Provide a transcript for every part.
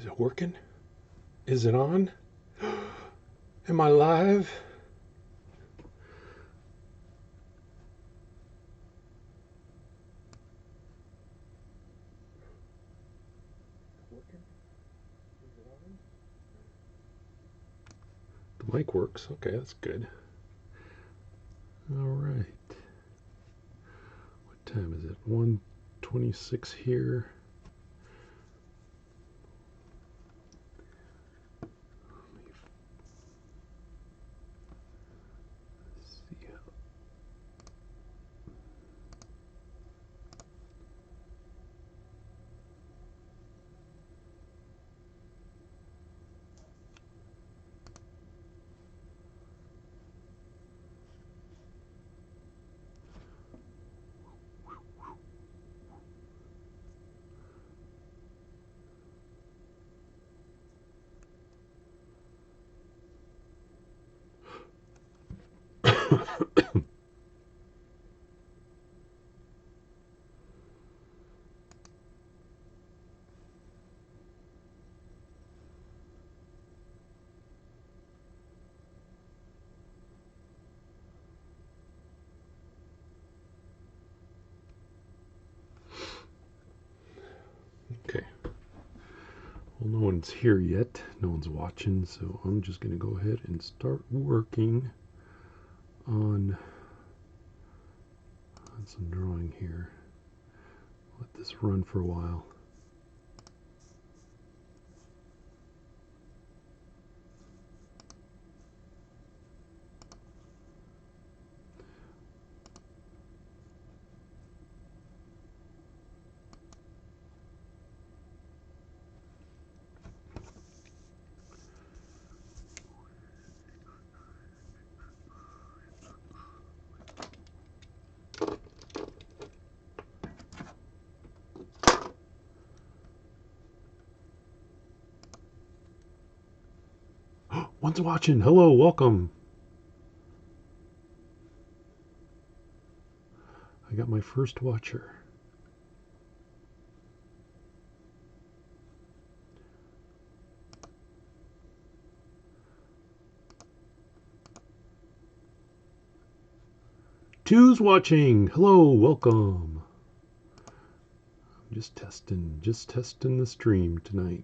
it working? Is it on? Am I live? Working? Is it on? The mic works. Okay, that's good. All right. What time is it? 1:26 here. Okay. Well, no one's here yet. No one's watching, so I'm just going to go ahead and start working on some drawing here. Let this run for a while. One's watching. Hello, welcome. I got my first watcher. Two's watching. Hello, welcome. I'm just testing the stream tonight.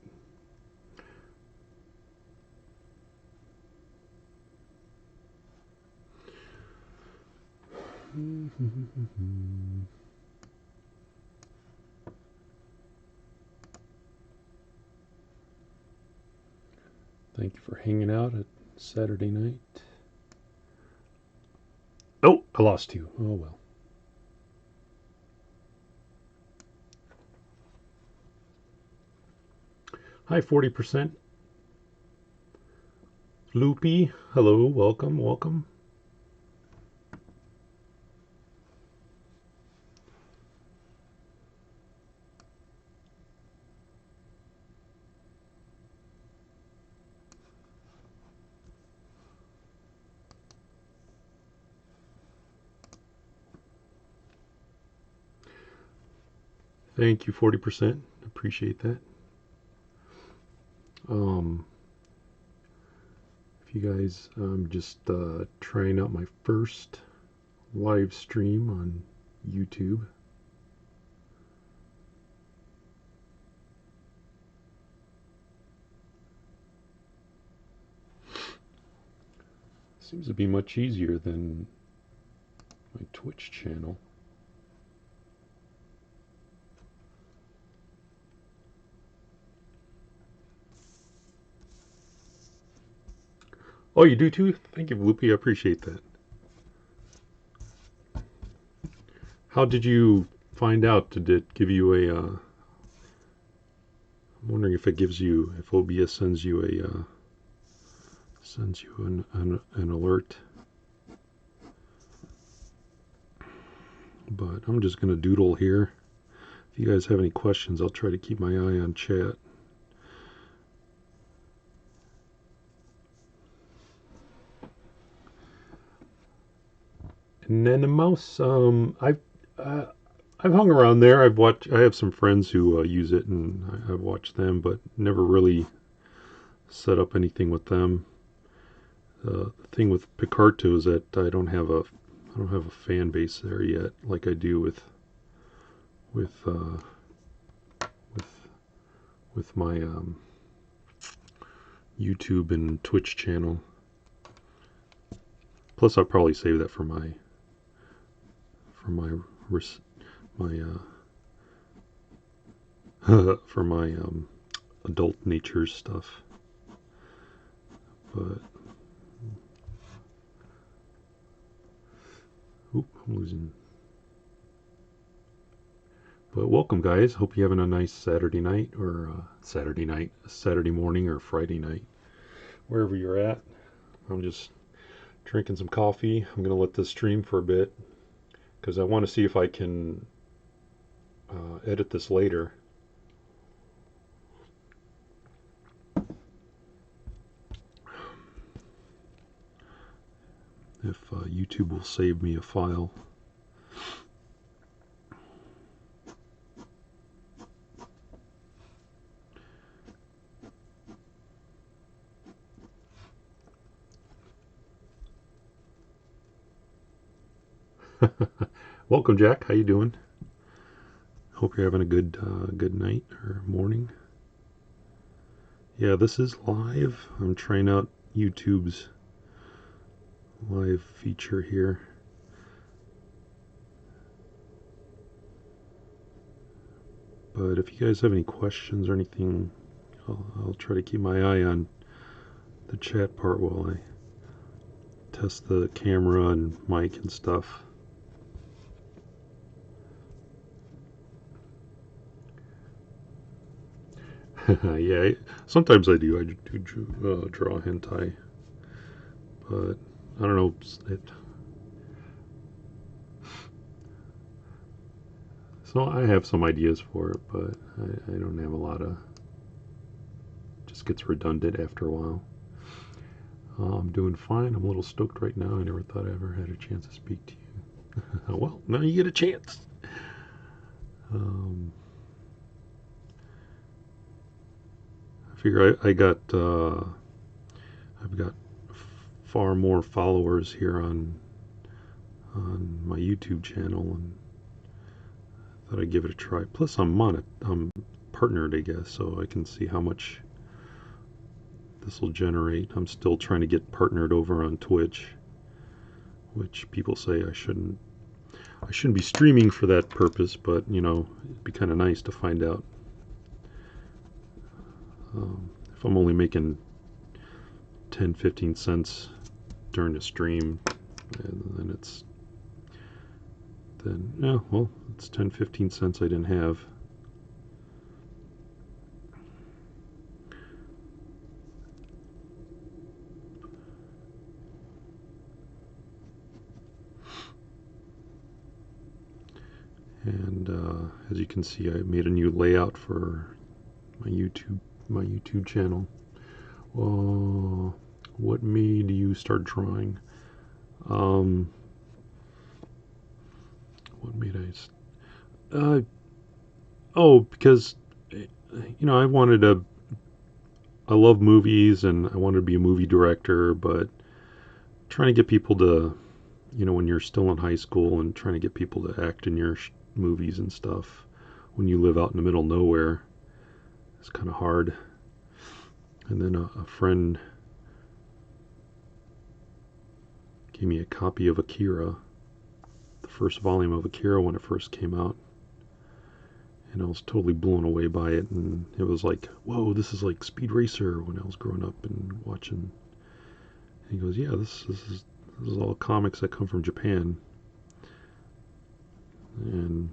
Thank you for hanging out at Saturday night. Oh, I lost you. Oh well. Hi, 40%. Loopy, hello, welcome, welcome. Thank you, 40%. Appreciate that. If you guys, I'm just trying out my first live stream on YouTube. Seems to be much easier than my Twitch channel. Oh, you do too? Thank you, Loopy. I appreciate that. How did you find out? Did it give you a... I'm wondering if it gives you... If OBS sends you a... sends you an alert. But I'm just going to doodle here. If you guys have any questions, I'll try to keep my eye on chat. Anonymous, I I've hung around there. I've watched. I have some friends who use it, and I've watched them, but never really set up anything with them. The thing with Picarto is that I don't have a fan base there yet, like I do with with with my YouTube and Twitch channel. Plus, I'll probably save that for my my for my adult nature stuff. But oop, I'm losing. But welcome, guys. Hope you're having a nice Saturday night, or Saturday morning, or Friday night, wherever you're at. I'm just drinking some coffee. I'm gonna let this stream for a bit because I want to see if I can edit this later. If YouTube will save me a file. Welcome, Jack. How you doing? Hope you're having a good night or morning. Yeah, this is live. I'm trying out YouTube's live feature here. But if you guys have any questions or anything, I'll try to keep my eye on the chat part while I test the camera and mic and stuff. Yeah, sometimes I do. I do draw hentai, but I don't know. So I have some ideas for it, but I don't have a lot of. Just gets redundant after a while. I'm doing fine. I'm a little stoked right now. I never thought I ever had a chance to speak to you. Well, now you get a chance. I figure I've got far more followers here on my YouTube channel, and I thought I'd give it a try. Plus, I'm partnered, I guess, so I can see how much this will generate. I'm still trying to get partnered over on Twitch, which people say I shouldn't be streaming for that purpose, but it'd be kind of nice to find out if I'm only making 10-15 cents during a stream, and then yeah, well, it's 10-15 cents I didn't have. And as you can see, I made a new layout for my YouTube channel. What made you start drawing? What made I? Because I love movies and I wanted to be a movie director, but trying to get people to, when you're still in high school and trying to get people to act in your movies and stuff when you live out in the middle of nowhere, it's kind of hard. And then a friend gave me a copy of Akira, the first volume of Akira when it first came out, and I was totally blown away by it. And it was like, whoa, this is like Speed Racer when I was growing up and watching. And he goes, yeah, this is all comics that come from Japan. And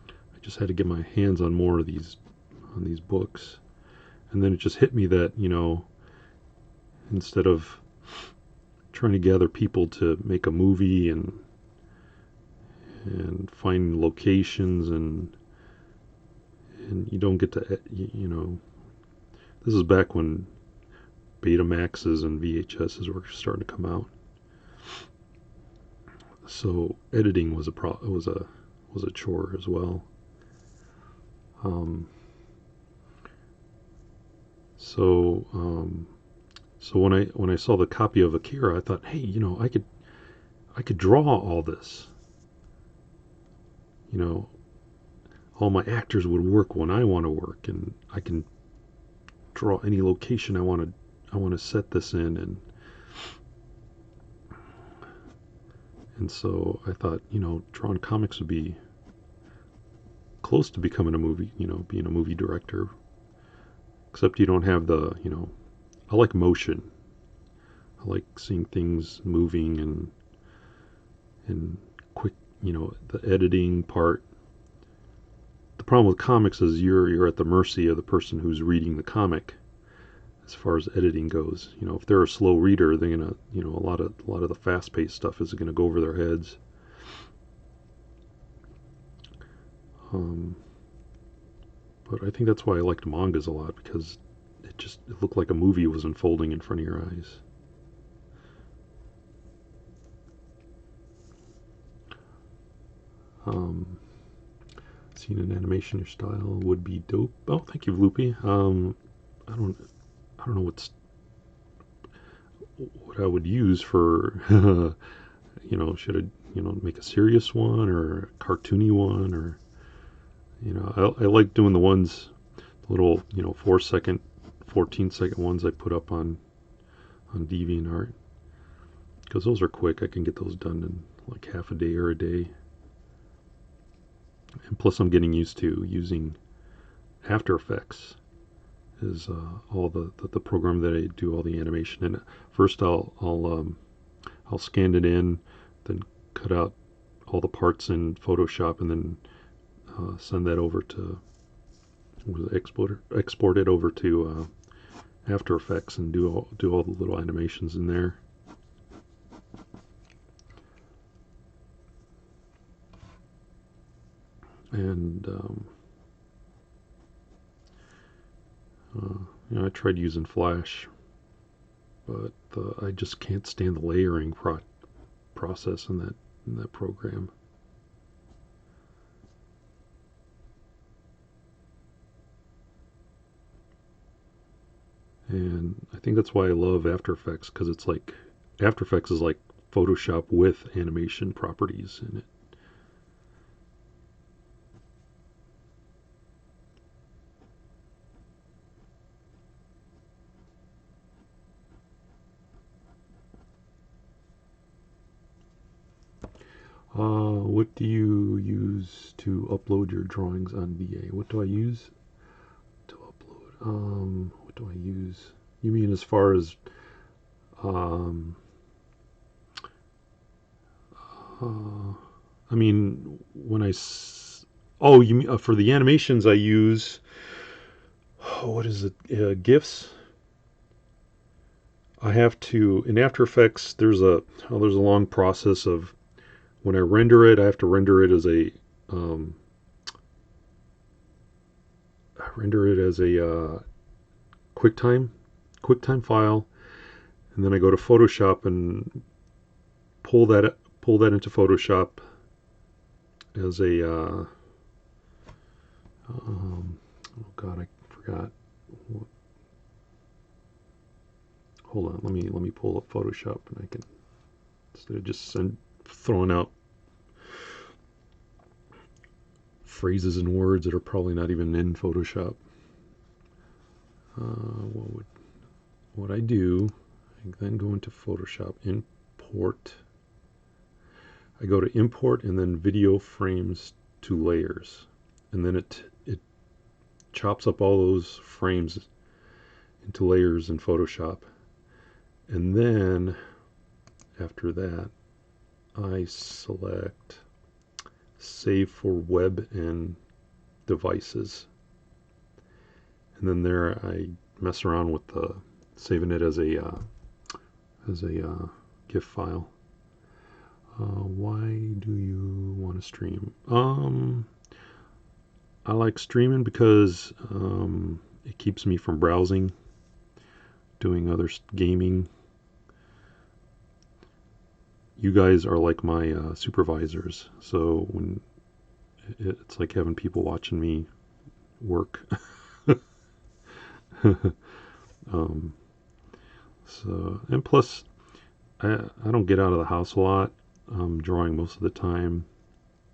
I just had to get my hands on more of these books. And then it just hit me that, instead of trying to gather people to make a movie and find locations and you don't get to, this is back when Betamaxes and VHSs were starting to come out. So editing was a was a chore as well. Um, so so when I saw the copy of Akira, I thought, hey, I could draw all this. You know, all my actors would work when I want to work, and I can draw any location I want to set this in, and so I thought, drawing comics would be close to becoming a movie, being a movie director. Except you don't have I like motion. I like seeing things moving and quick, the editing part. The problem with comics is you're at the mercy of the person who's reading the comic as far as editing goes. If they're a slow reader, they're gonna, a lot of the fast-paced stuff is gonna go over their heads. Um, but I think that's why I liked mangas a lot, because it looked like a movie was unfolding in front of your eyes. Um, Seeing an animation your style would be dope. Oh, thank you, Loopy. I don't I don't know what I would use for should I make a serious one or a cartoony one, or I like doing the ones, the little 4 second, 14-second ones I put up on DeviantArt, because those are quick. I can get those done in like half a day or a day. And plus, I'm getting used to using After Effects is all the program that I do all the animation. And first, I'll scan it in, then cut out all the parts in Photoshop, and then send that over to export it over to After Effects, and do all the little animations in there. And I tried using Flash, but I just can't stand the layering process in that program. And I think that's why I love After Effects, because it's like After Effects is like Photoshop with animation properties in it. What do you use to upload your drawings on VA? What do I use to upload? What do I use? You mean as far as um, uh, I mean when oh, you mean for the animations I use, what is it? GIFs. I have to in After Effects. There's a long process of when I render it. I have to render it as a QuickTime file, and then I go to Photoshop and pull that into Photoshop as a oh god, I forgot. Hold on, let me pull up Photoshop, and I can, instead of just throwing out phrases and words that are probably not even in Photoshop. What I do, I then go into Photoshop, import. I go to import and then video frames to layers, and then it chops up all those frames into layers in Photoshop. And then after that, I select save for web and devices, and then there I mess around with saving it as a GIF file. Why do you want to stream? I like streaming because it keeps me from browsing, doing other gaming. You guys are like my supervisors, so It's like having people watching me work. um, so, and plus, I don't get out of the house a lot. I'm drawing most of the time,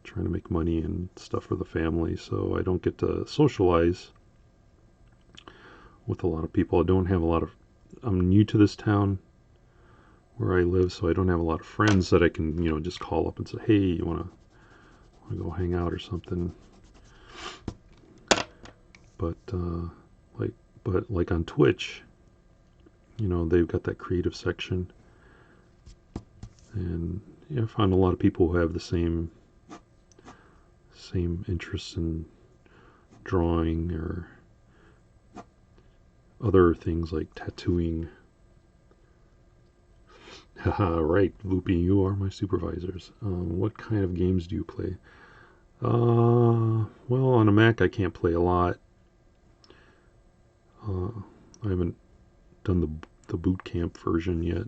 trying to make money and stuff for the family, so I don't get to socialize with a lot of people. I don't have a lot of. I'm new to this town where I live, so I don't have a lot of friends that I can, just call up and say, "Hey, you want to go hang out or something?" But like, like on Twitch, they've got that creative section, and I found a lot of people who have the same interests in drawing or other things like tattooing. Haha, right, Loopy, you are my supervisors. What kind of games do you play? Well, on a Mac I can't play a lot. I haven't done the boot camp version yet,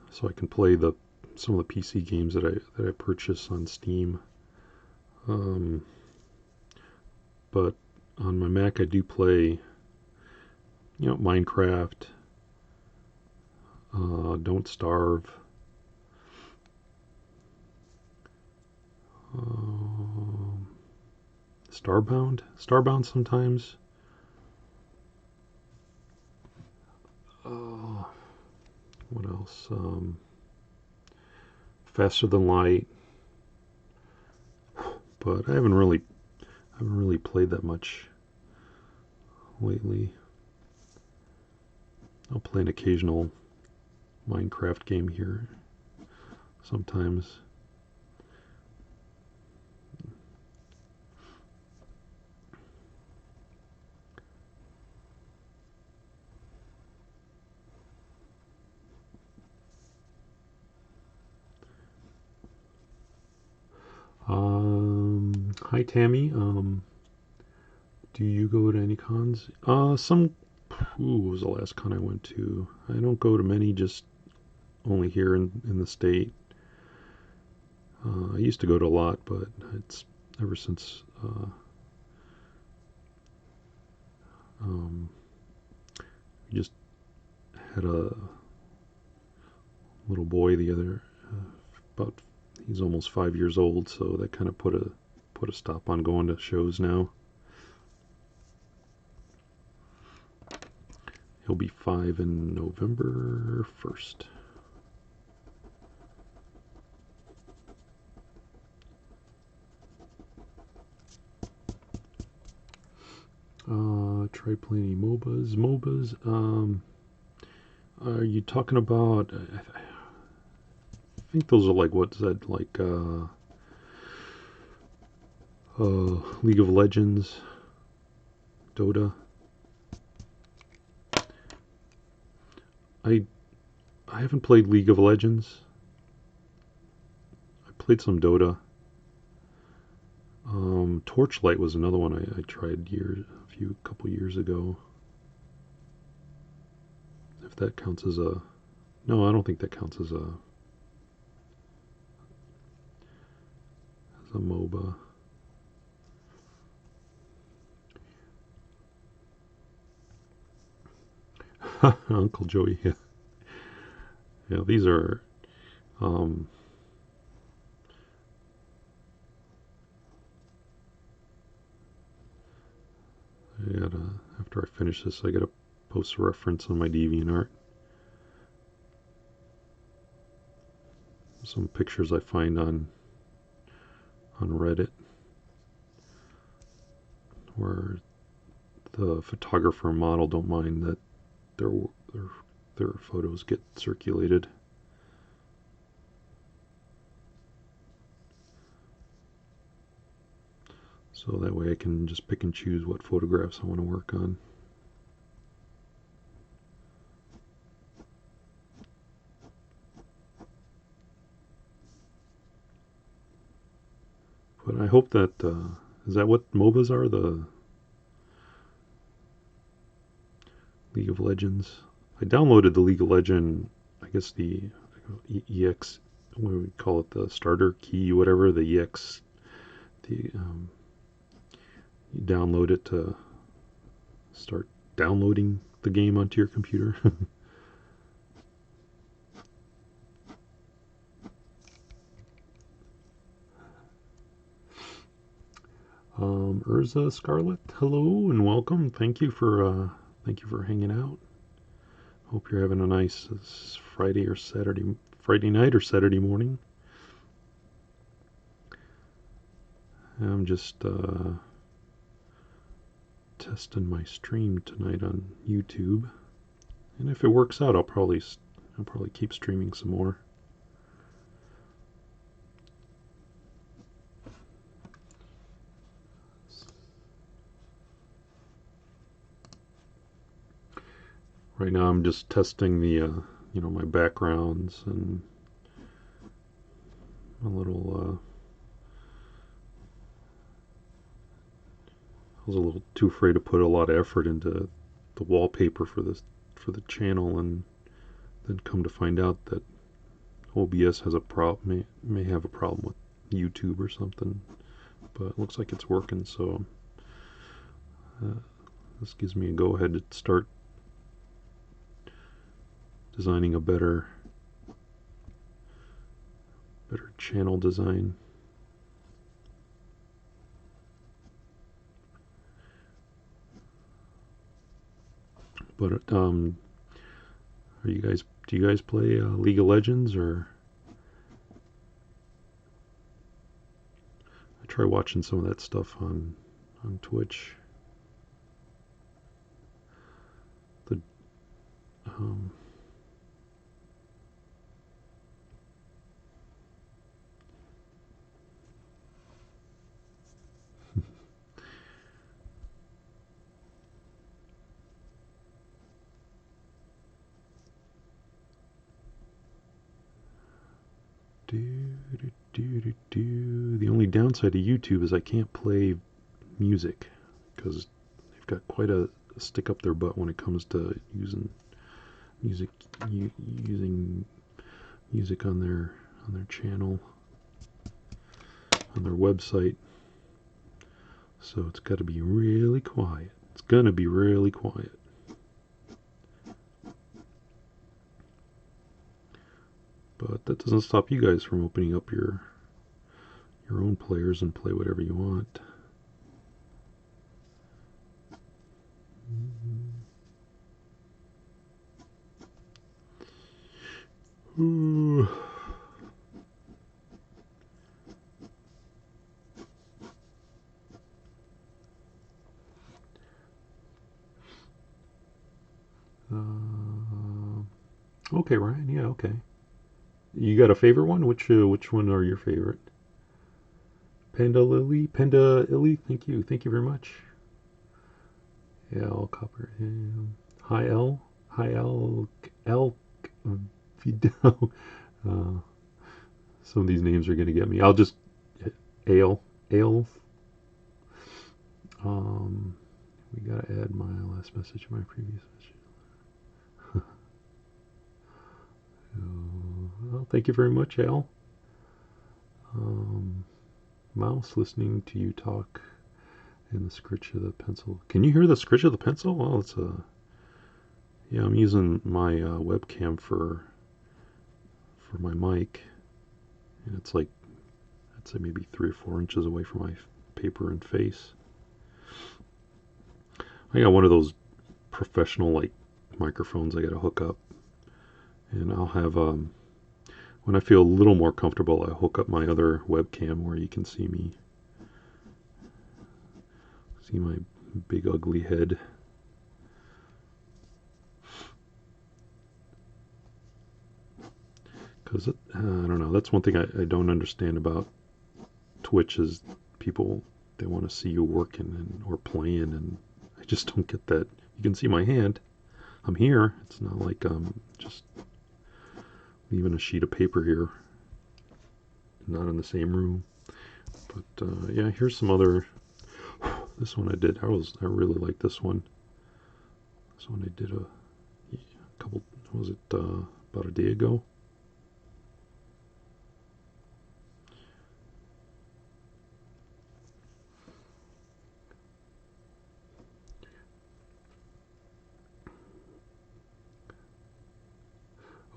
so I can play some of the PC games that I purchase on Steam. Um, but on my Mac I do play, Minecraft, Don't Starve, um, Starbound sometimes. What else? Faster Than Light, but I haven't really played that much lately. I'll play an occasional Minecraft game here sometimes. Hi Tammy. Do you go to any cons? What was the last con I went to? I don't go to many, just only here in the state. I used to go to a lot, but it's ever since um, we just had a little boy the other about he's almost 5 years old, so that kind of put a stop on going to shows now. He'll be 5 in November 1st. Try playing MOBAs. Are you talking about? I think those are like what's that like? League of Legends, Dota. I I haven't played League of Legends. I played some Dota. Torchlight was another one I tried a couple years ago. If that counts as a, no, I don't think that counts as a MOBA. Uncle Joey, yeah, yeah. These are, um, I gotta after I finish this, I gotta post a reference on my DeviantArt. Some pictures I find on Reddit where the photographer and model don't mind that their their their photos get circulated. So that way I can just pick and choose what photographs I want to work on. But I hope that is that what MOBAs are? The League of Legends. I downloaded the League of Legend. I guess the EX what do we call it, the starter key, whatever, the EX, you download it to start downloading the game onto your computer. Urza Scarlet, hello and welcome. Thank you for hanging out. Hope you're having a nice Friday night or Saturday morning. I'm just testing my stream tonight on YouTube, and if it works out, I'll probably keep streaming some more. Right now, I'm just testing the my backgrounds and a little. I was a little too afraid to put a lot of effort into the wallpaper for the channel, and then come to find out that OBS has a problem, may have a problem with YouTube or something. But it looks like it's working, so this gives me a go ahead to start designing a better channel design. But do you guys play League of Legends, or I try watching some of that stuff on Twitch. The The only downside to YouTube is I can't play music, because they've got quite a stick up their butt when it comes to using music on their channel, on their website. So it's got to be really quiet. It's gonna be really quiet. But that doesn't stop you guys from opening up your own players and play whatever you want. Ooh. Okay, Ryan. Yeah, okay. You got a favorite one? Which one are your favorite? Panda Illy. Thank you very much. L Copper. Hi L. Hi L. Fido. Some of these names are gonna get me. I'll just Ale. We gotta add my last message to my previous message. Well, thank you very much, Al. Mouse, listening to you talk and the scritch of the pencil. Can you hear the scritch of the pencil? Well, it's yeah, I'm using my webcam for my mic, and it's like, I'd say maybe 3 or 4 inches away from my paper and face. I got one of those professional like microphones I got to hook up, and I'll have when I feel a little more comfortable, I hook up my other webcam where you can see my big ugly head. Because I don't know, that's one thing I don't understand about Twitch is people, they want to see you working or playing, and I just don't get that. You can see my hand. I'm here. It's not like I'm just leaving a sheet of paper here, not in the same room. But yeah, here's some other. This one I did. I really like this one. This one I did a couple. Was it about a day ago?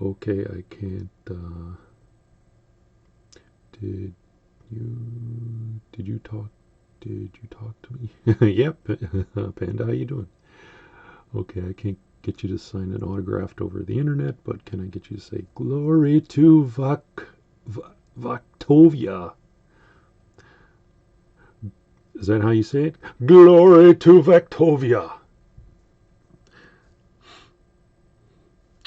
Okay, I can't. Did did you talk? Did you talk to me? Yep, Panda, how you doing? Okay, I can't get you to sign an autograph over the internet, but can I get you to say glory to Vaktovia? Is that how you say it? Glory to Vaktovia.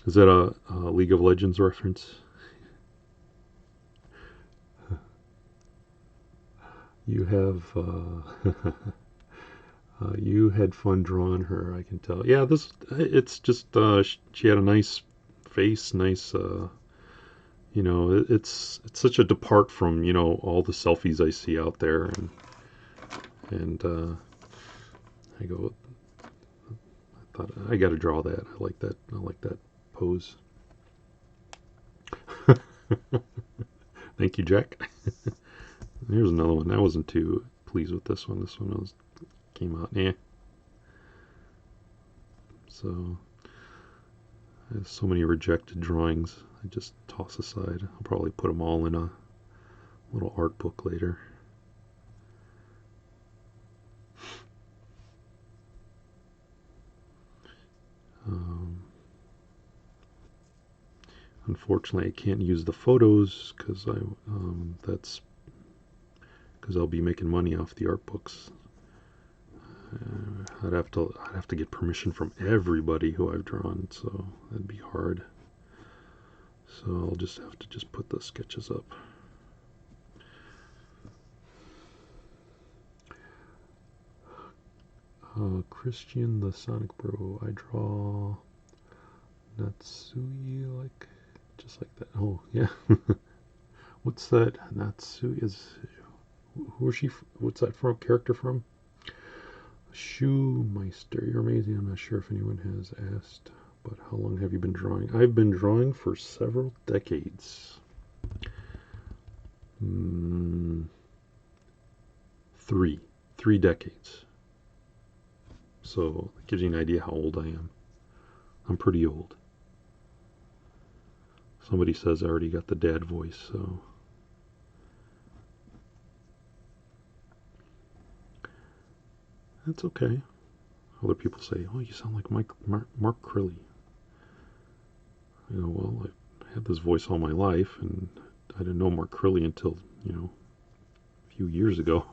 Is that a League of Legends reference? You have you had fun drawing her, I can tell. Yeah, this it's just she had a nice face, nice it's such a depart from all the selfies I see out there, and I go, I thought I got to draw that. I like that. I like that pose. Thank you, Jack. Here's another one. I wasn't too pleased with this one. This one came out. So I have so many rejected drawings. I just toss aside. I'll probably put them all in a little art book later. Um, Unfortunately, I can't use the photos because that's because I'll be making money off the art books. I'd have to get permission from everybody who I've drawn, so that'd be hard. So I'll just have to just put the sketches up. Christian the Sonic Bro. I draw Natsui just like that. Oh yeah. What's that? Natsui is who is she? What's that from? Character from? Shoemeister. You're amazing. I'm not sure if anyone has asked, but how long have you been drawing? I've been drawing for several decades. Three decades. So it gives you an idea how old I am. I'm pretty old. Somebody says I already got the dad voice, so that's okay. Other people say, "Oh, you sound like Mark Crilly." Well, I had this voice all my life, and I didn't know Mark Crilly until a few years ago.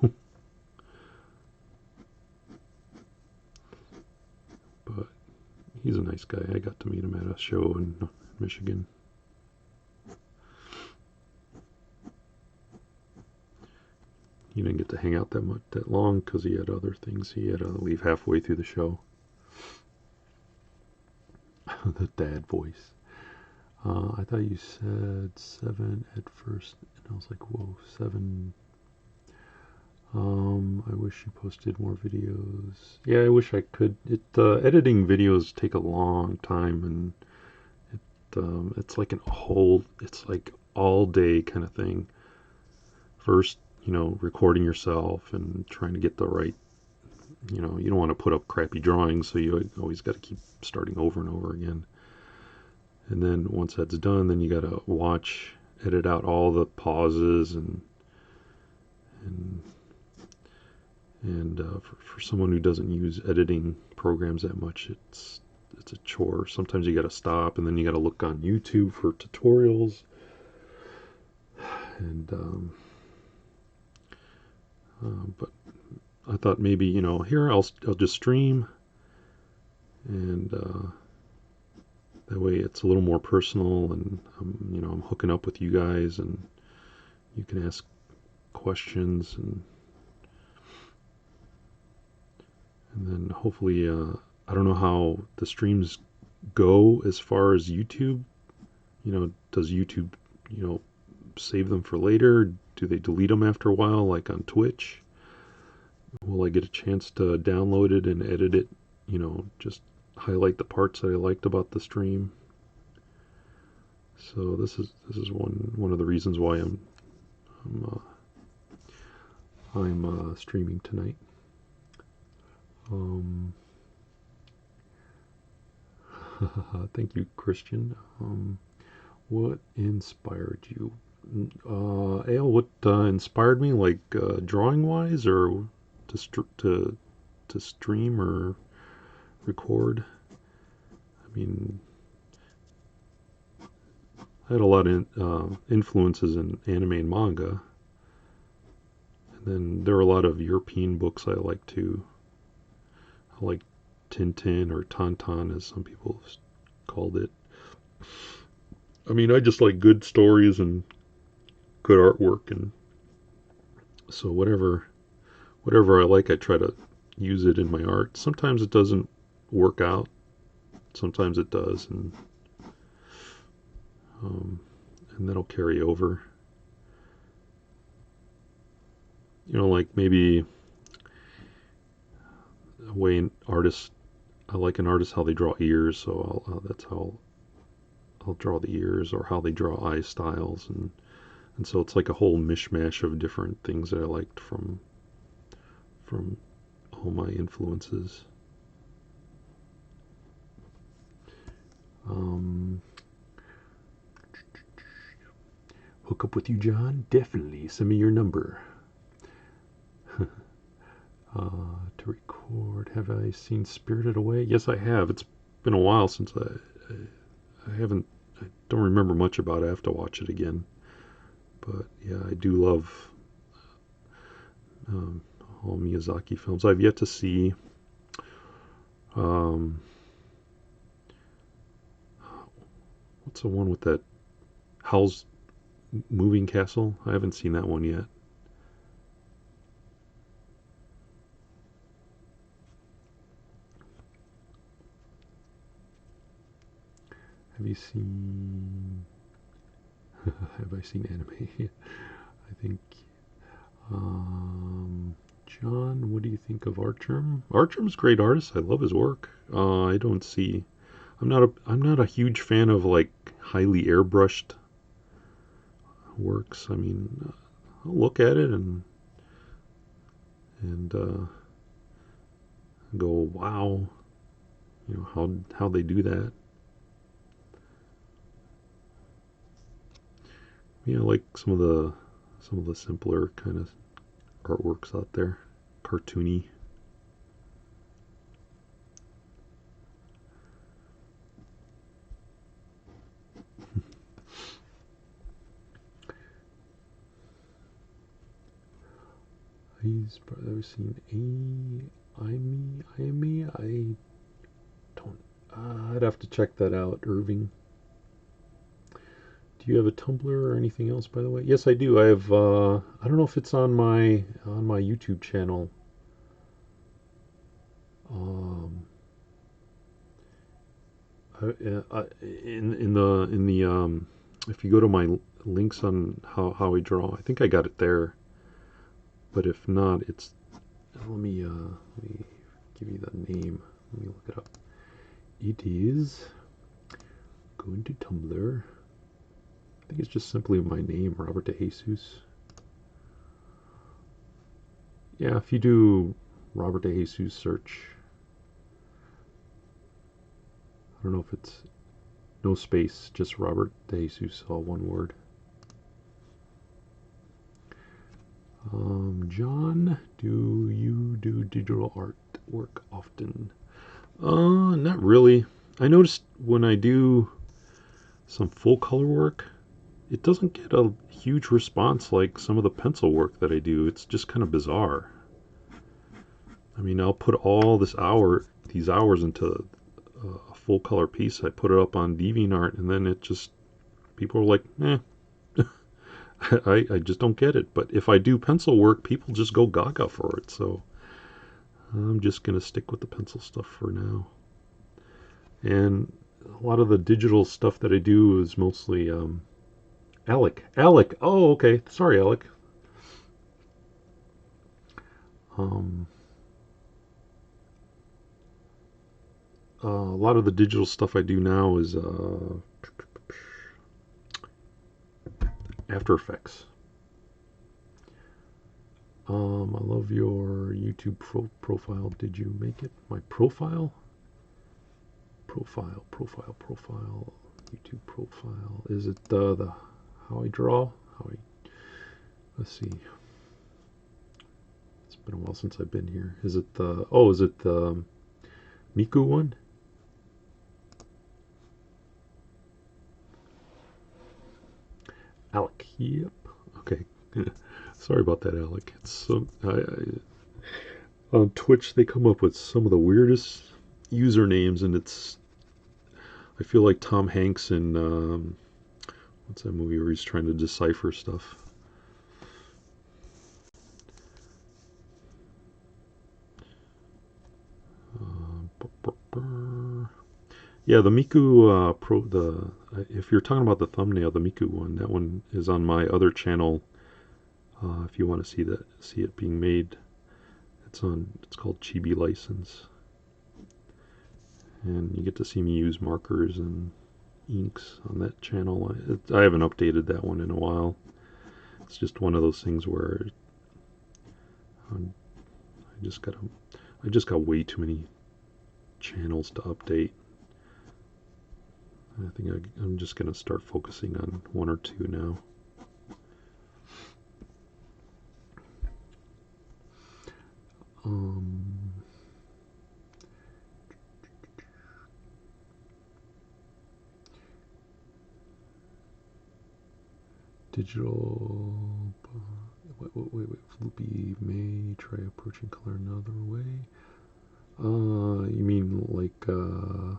But he's a nice guy. I got to meet him at a show in Michigan. He didn't get to hang out that long because he had other things. He had to leave halfway through the show. The dad voice. I thought you said 7 at first, and I was like, whoa, 7. I wish you posted more videos. Yeah, I wish I could. Editing videos take a long time, and it's like it's like all day kind of thing. First, recording yourself and trying to get the right, you don't want to put up crappy drawings, so you always got to keep starting over and over again. And then once that's done, then you got to edit out all the pauses and for someone who doesn't use editing programs that much, it's a chore. Sometimes you got to stop, and then you got to look on YouTube for tutorials. And but I thought maybe here I'll just stream, and that way it's a little more personal, and I'm hooking up with you guys, and you can ask questions, and then hopefully I don't know how the streams go as far as YouTube. Does YouTube save them for later? Do they delete them after a while, like on Twitch? Will I get a chance to download it and edit it? Just highlight the parts that I liked about the stream. So this is one of the reasons why I'm streaming tonight. Thank you, Christian. What inspired you? Ale, what inspired me, like drawing wise, or to stream or record? I mean, I had a lot of influences in anime and manga, and then there are a lot of European books I like too. I like Tintin or Tantan, as some people called it. I mean, I just like good stories and good artwork, and so whatever I like, I try to use it in my art. Sometimes it doesn't work out. Sometimes it does, um, and that'll carry over. Like maybe a way an artist, I like an artist how they draw ears, so that's how I'll draw the ears, or how they draw eye styles, and so it's like a whole mishmash of different things that I liked from all my influences. Um, Hook up with you, John? Definitely. Send me your number. To record. Have I seen Spirited Away? Yes, I have. It's been a while since I haven't. I don't remember much about it. I have to watch it again. But yeah, I do love um, all Miyazaki films. I've yet to see. Um, what's the one with that Howl's Moving Castle? I haven't seen that one yet. Have you seen? Have I seen anime? I think. Um, John, what do you think of Archerm? Archerm's a great artist. I love his work. I don't see. I'm not a huge fan of like highly airbrushed works. I mean, I'll look at it and go, wow, how they do that. Like some of the simpler kind of artworks out there, cartoony. He's probably seen IMe. I don't. I'd have to check that out, Irving. Do you have a Tumblr or anything else, by the way? Yes, I do. I have. I don't know if it's on my YouTube channel. Um, in the if you go to my links on how I draw, I think I got it there. But if not, it's let me give you the name. Let me look it up. It is go into Tumblr. I think it's just simply my name, Robert De Jesus. Yeah, if you do Robert De Jesus search, I don't know if it's no space, just Robert De Jesus, all one word. John, do you do digital art work often? Not really. I noticed when I do some full color work, it doesn't get a huge response like some of the pencil work that I do. It's just kind of bizarre. I mean, I'll put all these hours into a full color piece. I put it up on DeviantArt, and then people are like, I just don't get it. But if I do pencil work, people just go gaga for it. So I'm just gonna stick with the pencil stuff for now. And a lot of the digital stuff that I do is mostly Alec. Alec. Oh, okay. Sorry, Alec. Um, a lot of the digital stuff I do now is After Effects. I love your YouTube profile. Did you make it? My profile? Profile. YouTube profile. Is it the how I draw? Let's see. It's been a while since I've been here. Is it the Miku one? Alec. Yep. Okay. Sorry about that, Alec. It's so on Twitch they come up with some of the weirdest usernames, and I feel like Tom Hanks in what's that movie where he's trying to decipher stuff? Yeah, the Miku Pro. If you're talking about the thumbnail, the Miku one, that one is on my other channel. If you want to see it being made, it's called Chibi License, and you get to see me use markers and inks on that channel. I haven't updated that one in a while. It's just one of those things where I just got way too many channels to update. I think I'm just going to start focusing on one or two now. Digital. Wait. Floopy may try approaching color another way. You mean like oh,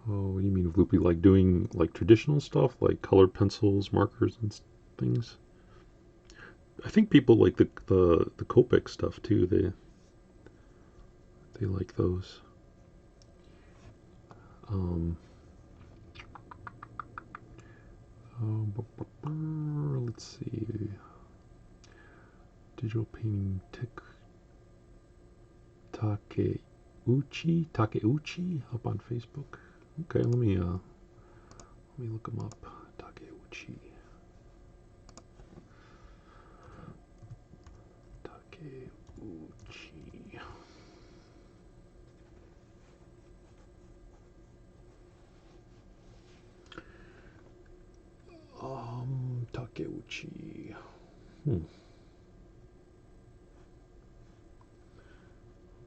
what do you mean Floopy? Like doing like traditional stuff, like colored pencils, markers, and things. I think people like the Copic stuff too. They like those. Let's see. Digital painting Takeuchi up on Facebook. Okay, let me look him up. Takeuchi. Takeuchi.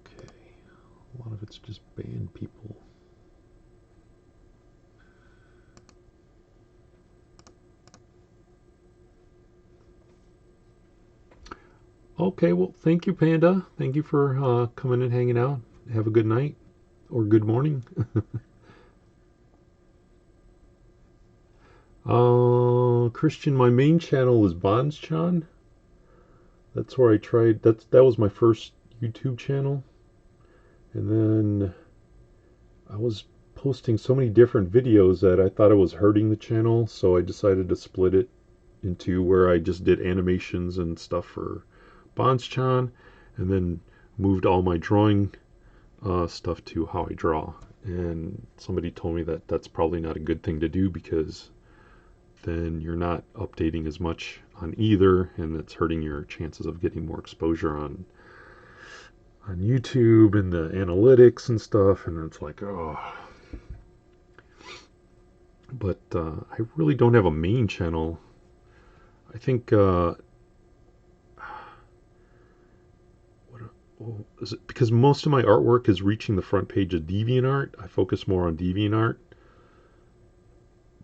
Okay. A lot of it's just band people. Okay, well, thank you, Panda. Thank you for coming and hanging out. Have a good night or good morning. Christian, my main channel is Bonschan. That's where I tried. That was my first YouTube channel, and then I was posting so many different videos that I thought it was hurting the channel, so I decided to split it into where I just did animations and stuff for Bonschan, and then moved all my drawing stuff to how I draw. And somebody told me that that's probably not a good thing to do because then you're not updating as much on either, and it's hurting your chances of getting more exposure on YouTube and the analytics and stuff. And it's like, oh. But I really don't have a main channel. I think is it because most of my artwork is reaching the front page of DeviantArt. I focus more on DeviantArt.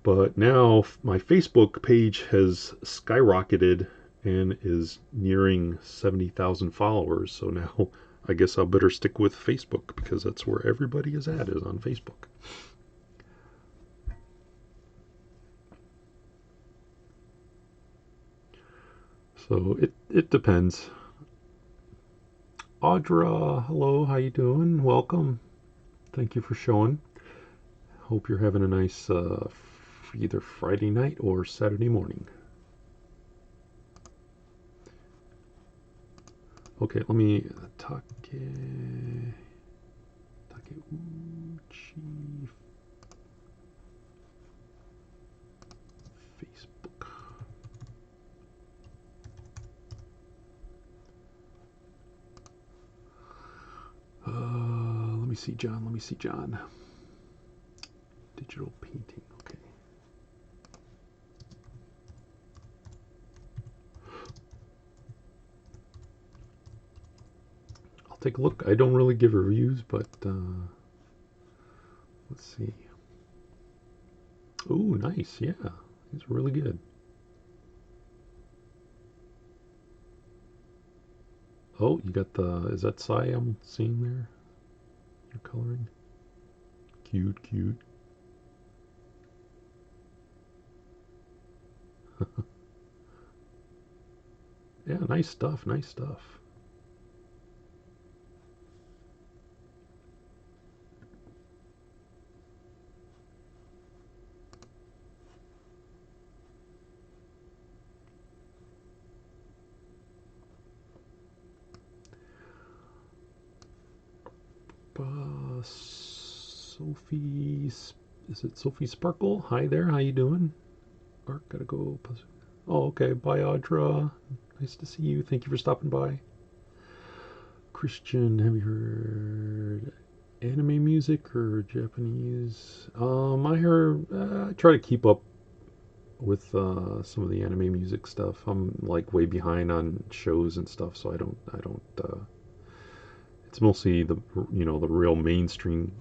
But now my Facebook page has skyrocketed and is nearing 70,000 followers. So now I guess I'll better stick with Facebook because that's where everybody is on Facebook. So it depends. Audra, hello, how you doing? Welcome. Thank you for showing. Hope you're having a nice either Friday night or Saturday morning. Okay, let me Takeuchi Facebook. Let me see, John. Digital digital painting. Okay. I'll take a look. I don't really give reviews, but let's see. Oh, nice. Yeah, these are really good. Oh, you got the, is that Sai I'm seeing there? You're coloring? Cute, cute. Yeah, nice stuff, nice stuff. Sophie, is it Sophie Sparkle? Hi there, how you doing? Art, gotta go. Oh, okay, bye Audra. Nice to see you, thank you for stopping by. Christian, have you heard anime music or Japanese? I heard, I try to keep up with some of the anime music stuff. I'm like way behind on shows and stuff, so I don't. It's mostly the the real mainstream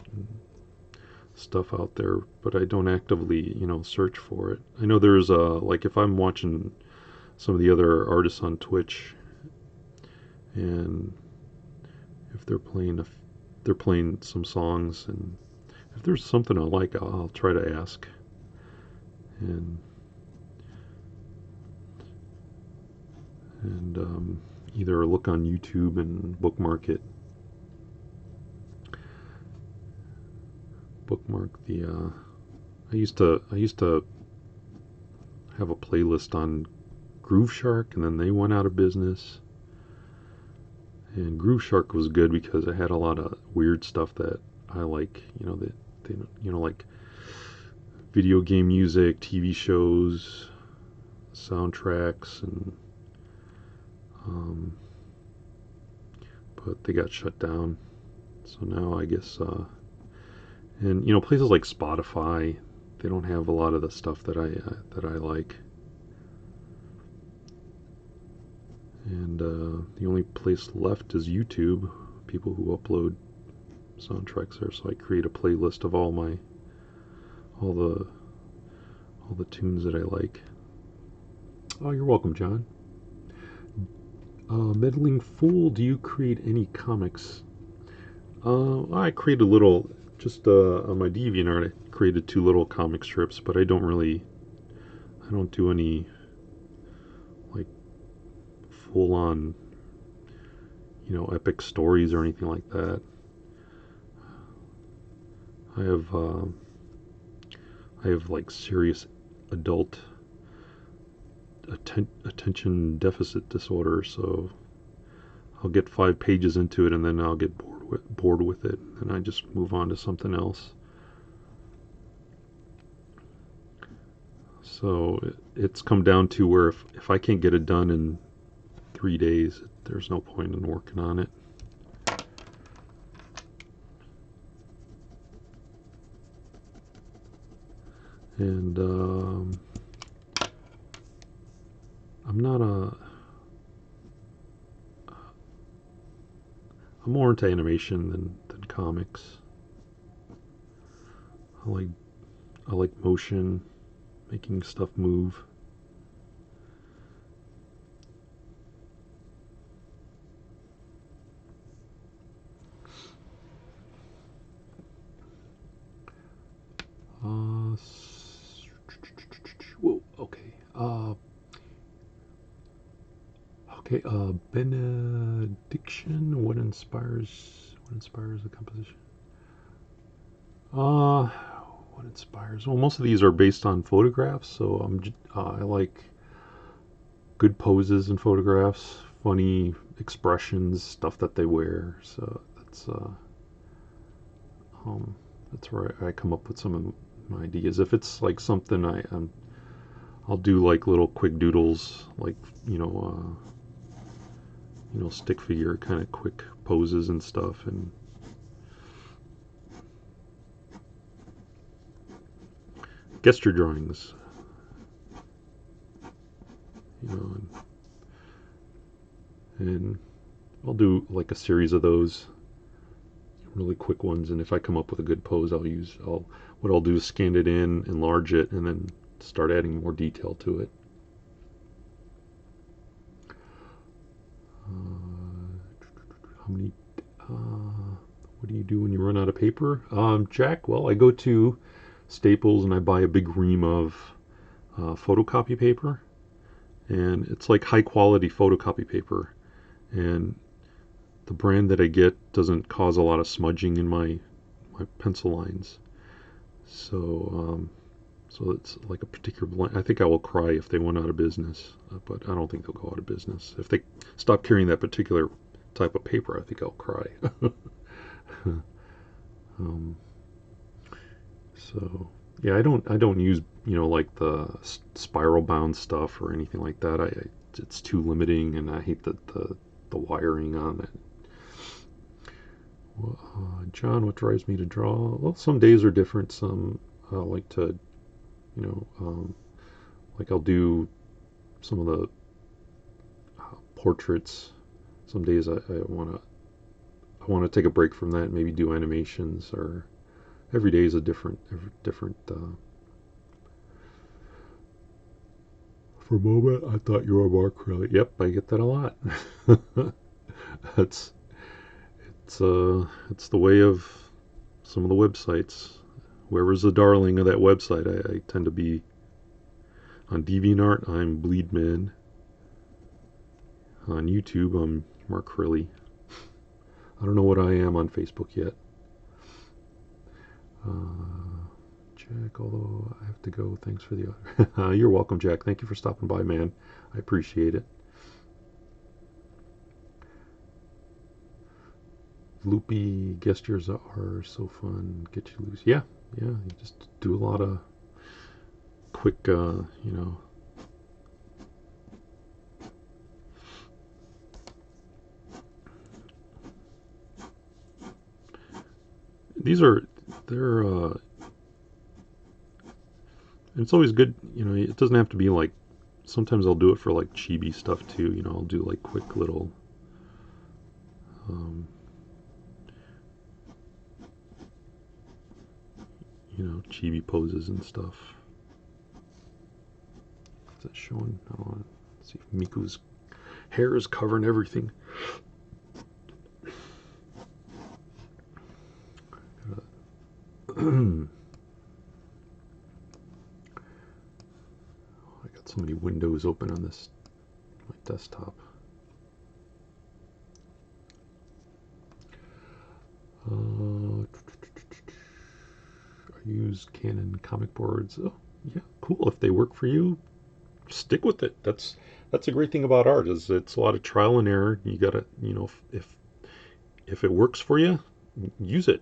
stuff out there, but I don't actively search for it. I know there's like if I'm watching some of the other artists on Twitch, and if they're playing some songs, and if there's something I like, I'll try to ask, and either look on YouTube and bookmark the. I used to have a playlist on Groove Shark, and then they went out of business. And Groove Shark was good because it had a lot of weird stuff that I like. Like video game music, TV shows, soundtracks, and um, but they got shut down. So now I guess, and places like Spotify, they don't have a lot of the stuff that I like. And the only place left is YouTube. People who upload soundtracks there. So I create a playlist of all the tunes that I like. Oh, you're welcome, John. Meddling Fool, do you create any comics? I create a little, just on my DeviantArt, I created 2 little comic strips, but I don't do any like full on, epic stories or anything like that. I have, like serious adult attention deficit disorder, so I'll get 5 pages into it and then I'll get bored with it, and I just move on to something else. So it's come down to where if I can't get it done in 3 days, there's no point in working on it. And I'm not I'm more into animation than comics. I like motion, making stuff move. Whoa, okay. Okay, benediction. What inspires the composition? What inspires? Well, most of these are based on photographs, so I like good poses in photographs, funny expressions, stuff that they wear. So that's where I come up with some of my ideas. If it's like something I'll do like little quick doodles, like stick figure kind of quick poses and stuff, and gesture drawings, you know, and I'll do like a series of those really quick ones, and if I come up with a good pose, what I'll do is scan it in, enlarge it, and then start adding more detail to it. How many? What do you do when you run out of paper, Jack? Well, I go to Staples and I buy a big ream of photocopy paper, and it's like high quality photocopy paper, and the brand that I get doesn't cause a lot of smudging in my pencil lines. So so it's like a particular blend. I think I will cry if they went out of business, but I don't think they'll go out of business. If they stop carrying that particular type of paper, I think I'll cry. um, so yeah, I don't use, you know, like the spiral bound stuff or anything like that. It's too limiting, and I hate the wiring on it. Well, John, what drives me to draw? Well, some days are different. Some I like to, you know, like I'll do some of the portraits. Some days I want to take a break from that and maybe do animations. Or every day is a different. For a moment, I thought you were Mark really. Yep, I get that a lot. That's it's the way of some of the websites. Whoever's the darling of that website, I tend to be. On DeviantArt, I'm Bleedman. On YouTube, I'm Mark Crilly. I don't know what I am on Facebook yet. Jack, although I have to go, thanks for the other. You're welcome, Jack. Thank you for stopping by, man. I appreciate it. Loopy gestures are so fun. Get you loose. Yeah, yeah. You just do a lot of quick, you know. They're it's always good, you know, it doesn't have to be like, sometimes I'll do it for like chibi stuff too, you know, I'll do like quick little, um, you know, chibi poses and stuff. Is that showing? I don't want to see if Miku's hair is covering everything. I got so many windows open on this my desktop. I use Canon comic boards. Oh, yeah, cool. If they work for you, stick with it. That's a great thing about art, is it's a lot of trial and error. You gotta, you know, if it works for you, use it.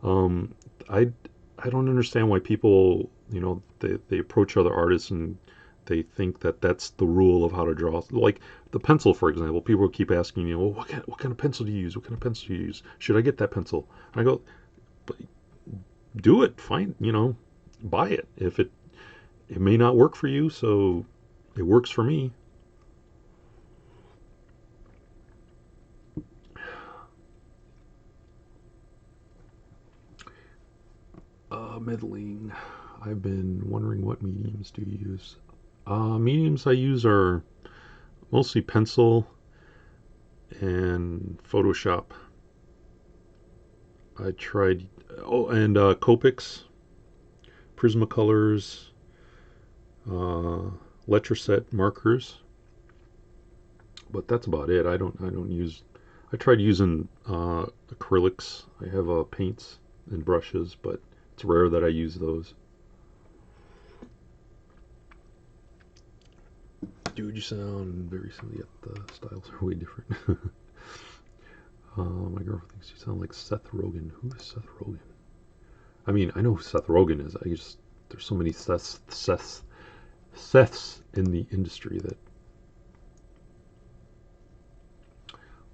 um, I I don't understand why people, you know, they approach other artists and they think that that's the rule of how to draw. Like the pencil, for example, people keep asking me, well, what kind of pencil do you use? What kind of pencil do you use? Should I get that pencil? I go, but do it. Fine, you know, buy it. If it may not work for you, so it works for me. Meddling. I've been wondering, what mediums do you use? Mediums I use are mostly pencil and Photoshop. I tried, oh, and Copics, Prismacolors, uh, Letraset markers, but that's about it. I don't use. I tried using acrylics. I have paints and brushes, but it's rare that I use those. Dude, you sound very silly. Yet the styles are way different. My girlfriend thinks you sound like Seth Rogen. Who is Seth Rogen? I mean, I know who Seth Rogen is. There's so many Seths in the industry that.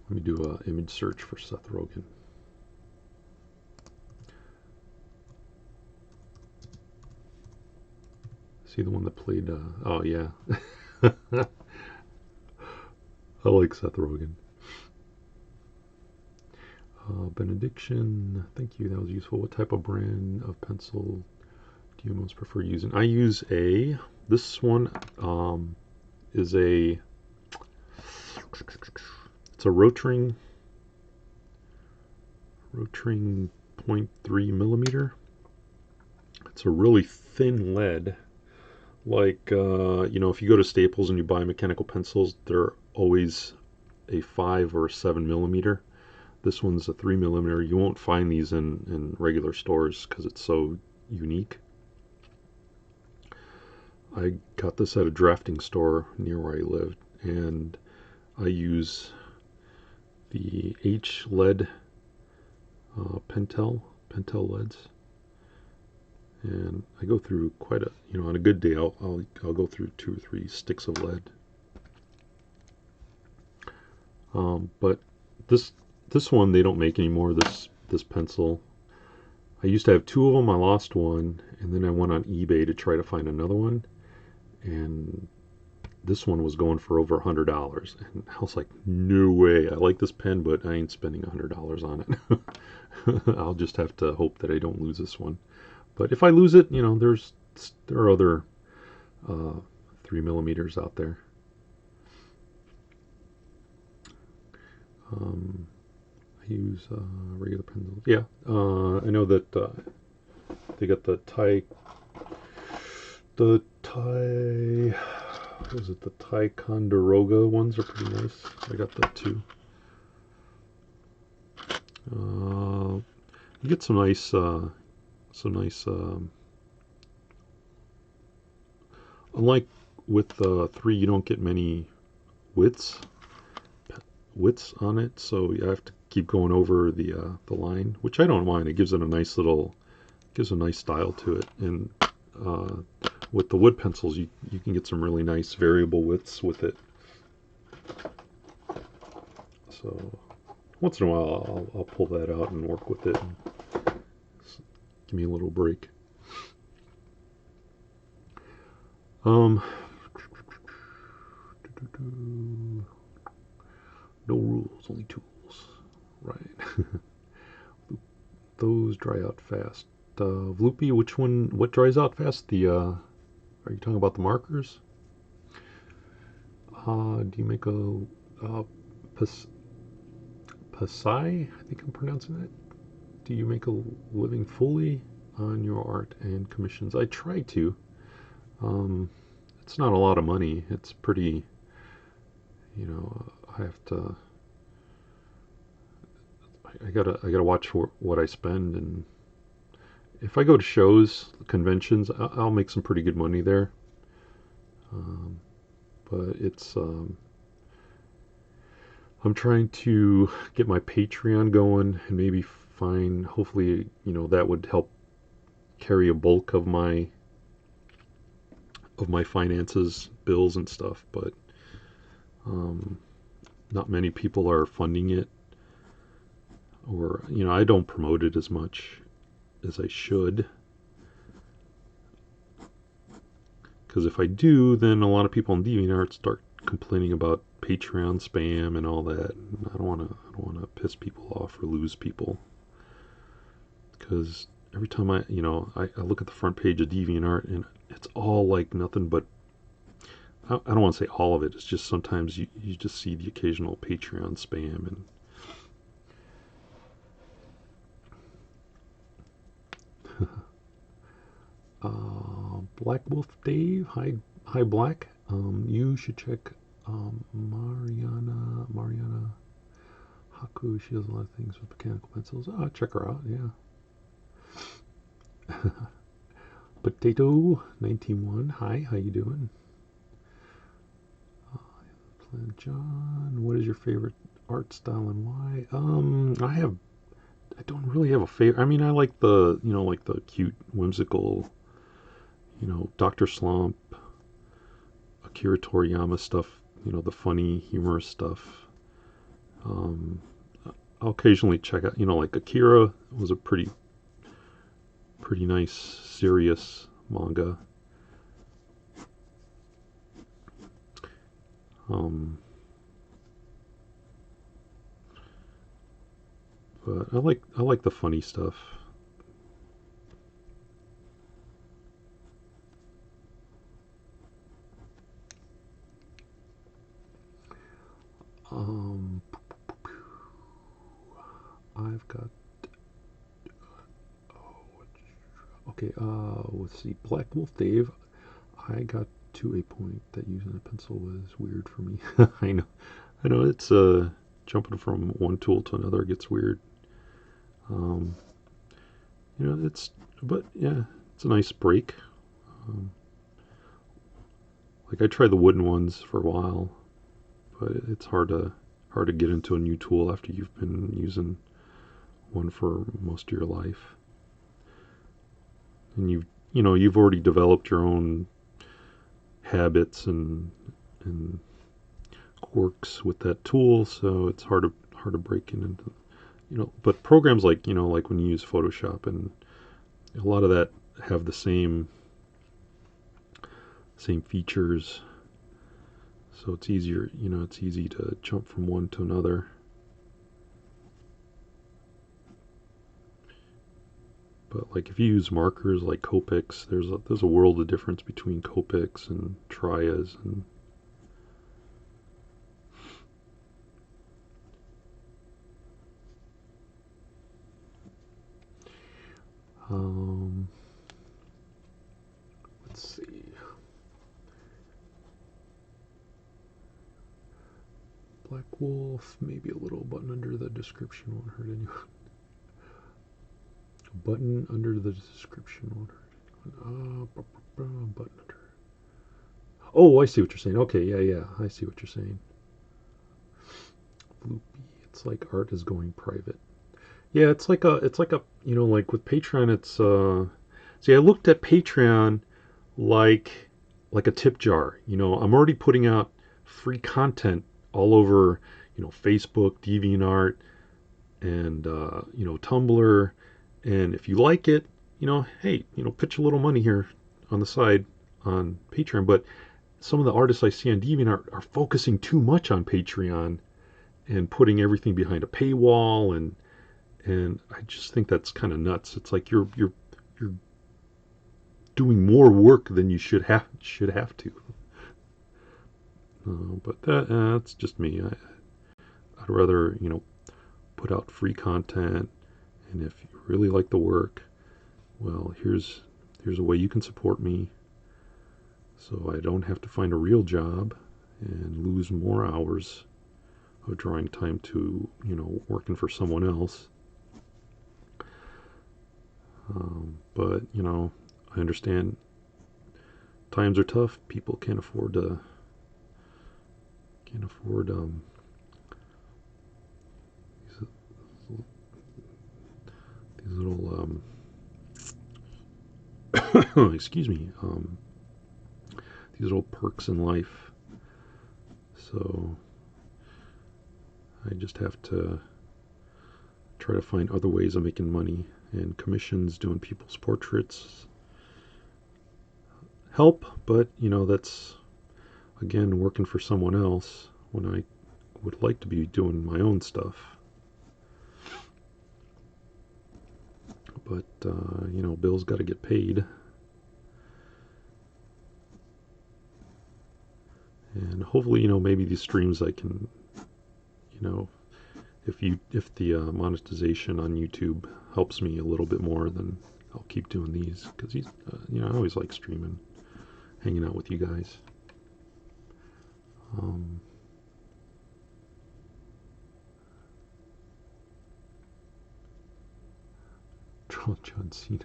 Let me do an image search for Seth Rogen. See the one that played? Oh yeah, I like Seth Rogen. Benediction, thank you. That was useful. What type of brand of pencil do you most prefer using? I use this one is it's a Rotring 0.3 millimeter. It's a really thin lead. Like, if you go to Staples and you buy mechanical pencils, they're always a 5 or 7 millimeter. This one's a 3 millimeter. You won't find these in regular stores because it's so unique. I got this at a drafting store near where I lived, and I use the H lead Pentel leads, and I go through quite a on a good day I'll go through 2 or 3 sticks of lead. But this one they don't make anymore. This pencil. I used to have 2 of them. I lost one, and then I went on eBay to try to find another one, and this one was going for over $100, and I was like, no way. I like this pen, but I ain't spending $100 on it. I'll just have to hope that I don't lose this one. But if I lose it, there are other 3 millimeters out there. I use regular pencils. Yeah, I know that they got the Ticonderoga ones are pretty nice. I got that too. You get some nice unlike with 3, you don't get many widths on it, so you have to keep going over the line, which I don't mind. It gives it a nice style to it. And with the wood pencils, you can get some really nice variable widths with it. So once in a while, I'll pull that out and work with it. And give me a little break. No rules, only tools. Right. Those dry out fast. Vloopy, what dries out fast? Are you talking about the markers? Do you make a Pasai? I think I'm pronouncing that. Do you make a living fully on your art and commissions? I try to. It's not a lot of money. It's pretty, I have to. I gotta watch for what I spend, and if I go to shows, conventions, I'll make some pretty good money there. But it's I'm trying to get my Patreon going and maybe hopefully, that would help carry a bulk of my finances, bills and stuff, but not many people are funding it, or I don't promote it as much as I should, because if I do, then a lot of people on DeviantArt start complaining about Patreon spam and all that. I don't want to piss people off or lose people, because every time I look at the front page of DeviantArt, and it's all like nothing but, I don't want to say all of it. It's just sometimes you just see the occasional Patreon spam. And Black Wolf Dave, hi Black. You should check Mariana Haku. She does a lot of things with mechanical pencils. Check her out. Yeah. Potato 191. Hi, how you doing? John, what is your favorite art style and why? I don't really have a favorite. I mean, I like the cute, whimsical, Dr. Slump, Akira Toriyama stuff, the funny, humorous stuff. I'll occasionally check out, like Akira was a pretty nice, serious manga. Um, but I like the funny stuff. Um, I've got okay. Let's see. Black Wolf Dave. I got to a point that using a pencil was weird for me. I know. I know. It's jumping from one tool to another gets weird. Um, it's but yeah, it's a nice break. Um, like I tried the wooden ones for a while, but it's hard to get into a new tool after you've been using one for most of your life, and you've already developed your own habits and quirks with that tool, so it's hard to break into. But programs like when you use Photoshop and a lot of that have the same features, so it's easier. It's easy to jump from one to another. But like if you use markers like Copics, there's a world of difference between Copics and Trias and um, let's see. Black Wolf, maybe a little button under the description won't hurt anyone. A button under the description won't hurt anyone. Button under. Oh, I see what you're saying. Okay, yeah, I see what you're saying. Floopy. It's like art is going private. Yeah, it's like a like with Patreon it's see I looked at Patreon like like a tip jar. I'm already putting out free content all over, Facebook, DeviantArt, and Tumblr. And if you like it, hey, pitch a little money here on the side on Patreon. But some of the artists I see on DeviantArt are focusing too much on Patreon and putting everything behind a paywall, and I just think that's kind of nuts. It's like you're doing more work than you should have to. But that's just me. I'd rather put out free content, and if you really like the work, well, here's a way you can support me, so I don't have to find a real job and lose more hours of drawing time to working for someone else. But I understand times are tough. People can't afford these, these little excuse me, these little perks in life. So I just have to try to find other ways of making money, and commissions doing people's portraits help, but that's again working for someone else when I would like to be doing my own stuff. But bills got to get paid, and hopefully maybe these streams I can you know if the monetization on YouTube helps me a little bit more, then I'll keep doing these because I always like streaming, hanging out with you guys. Um, John Cena.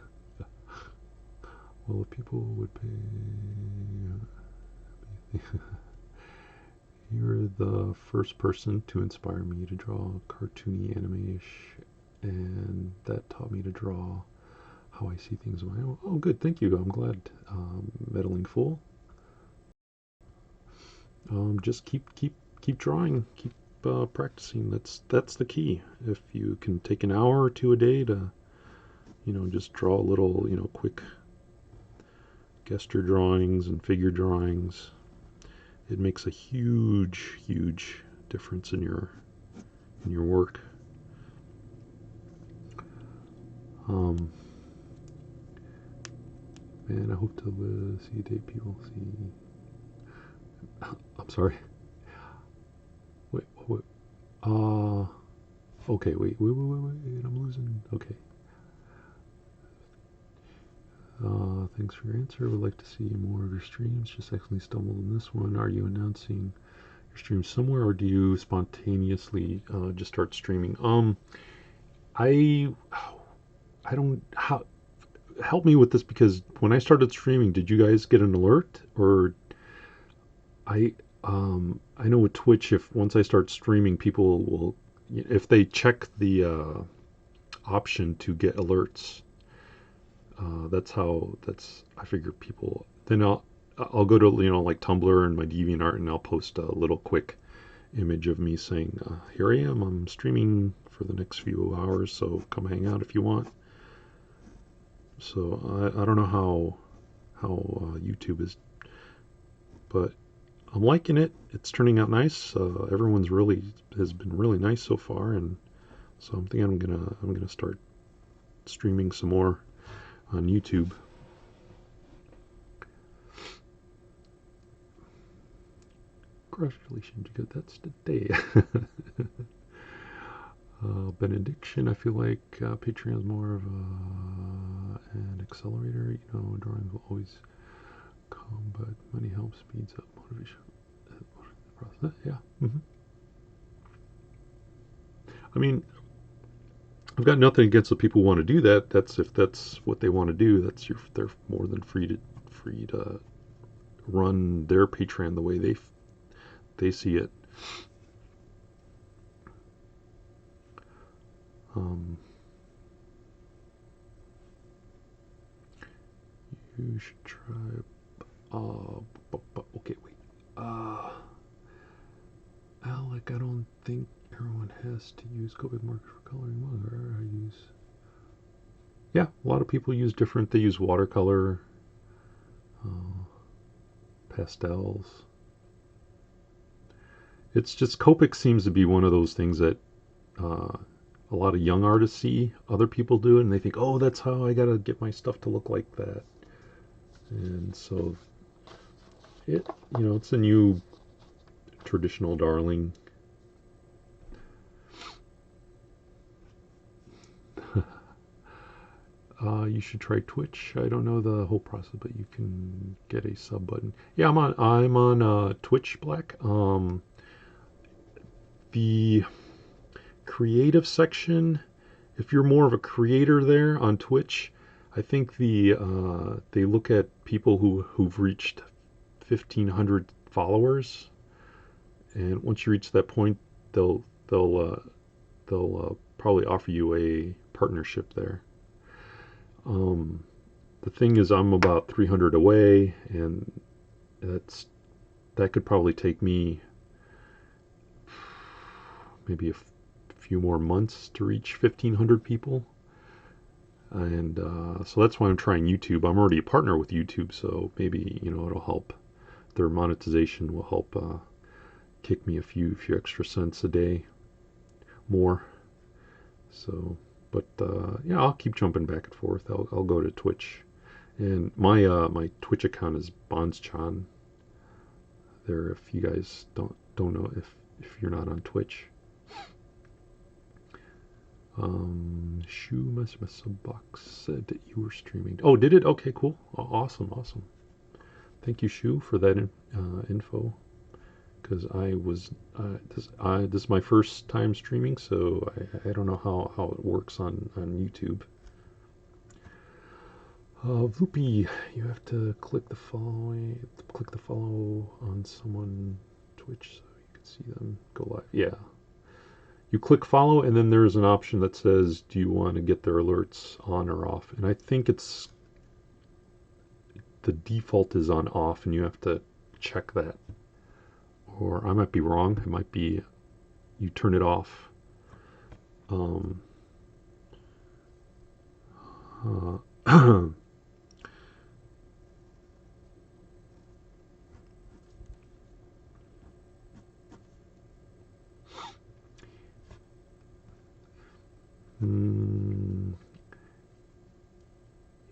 Well, if people would pay, you're the first person to inspire me to draw cartoony anime-ish, and that taught me to draw how I see things. Oh, good, thank you. I'm glad. Meddling fool. Just keep drawing, keep practicing. That's the key. If you can take an hour or two a day to just draw a little quick gesture drawings and figure drawings, it makes a huge difference in your work. Man, I hope to see a day people see. I'm sorry. Wait. Okay, wait. I'm losing. Okay. Thanks for your answer. Would like to see more of your streams. Just actually stumbled on this one. Are you announcing your streams somewhere, or do you spontaneously just start streaming? I I don't how help me with this, because when I started streaming, did you guys get an alert? Or I I know with Twitch, if once I start streaming, people will, if they check the option to get alerts. That's I figure people. Then I'll go to, like Tumblr and my DeviantArt, and I'll post a little quick image of me saying, "Here I am. I'm streaming for the next few hours, so come hang out if you want." So I don't know how YouTube is, but I'm liking it. It's turning out nice. Everyone's really has been really nice so far, and so I'm thinking I'm gonna start streaming some more on YouTube. Congratulations, you got that today. Benediction, I feel like Patreon is more of an accelerator. Drawings will always come, but money helps, speeds up motivation. Yeah. I mean, I've got nothing against the people who want to do that. If that's what they want to do. They're more than free to run their Patreon the way they see it. You should try. Okay, wait. Alec, I don't think everyone has to use COVID markers for coloring manga. I use. Yeah, a lot of people use different. They use watercolor, pastels. It's just Copic seems to be one of those things that a lot of young artists see other people do it, and they think, oh, that's how I gotta get my stuff to look like that. And so it's a new traditional darling. You should try Twitch. I don't know the whole process, but you can get a sub button. Yeah, I'm on Twitch Black. The creative section, if you're more of a creator there on Twitch, I think they look at people who've reached 1,500 followers, and once you reach that point, they'll probably offer you a partnership there. The thing is, I'm about 300 away, and that could probably take me maybe a few more months to reach 1,500 people. And so that's why I'm trying YouTube. I'm already a partner with YouTube, so maybe it'll help. Their monetization will help kick me a few extra cents a day more. So, but yeah, I'll keep jumping back and forth. I'll go to Twitch, and my Twitch account is Bonschan. There, if you guys don't know, if you're not on Twitch. Shu box said that you were streaming. Oh, did it? Okay, cool. Awesome. Thank you, Shu, for that info. Because this is my first time streaming, so I don't know how it works on YouTube. Vloopy, you have to click the follow on someone Twitch so you can see them go live. Yeah. You click follow, and then there's an option that says, do you want to get their alerts on or off? And I think the default is on off, and you have to check that. Or I might be wrong. It might be you turn it off. Mm,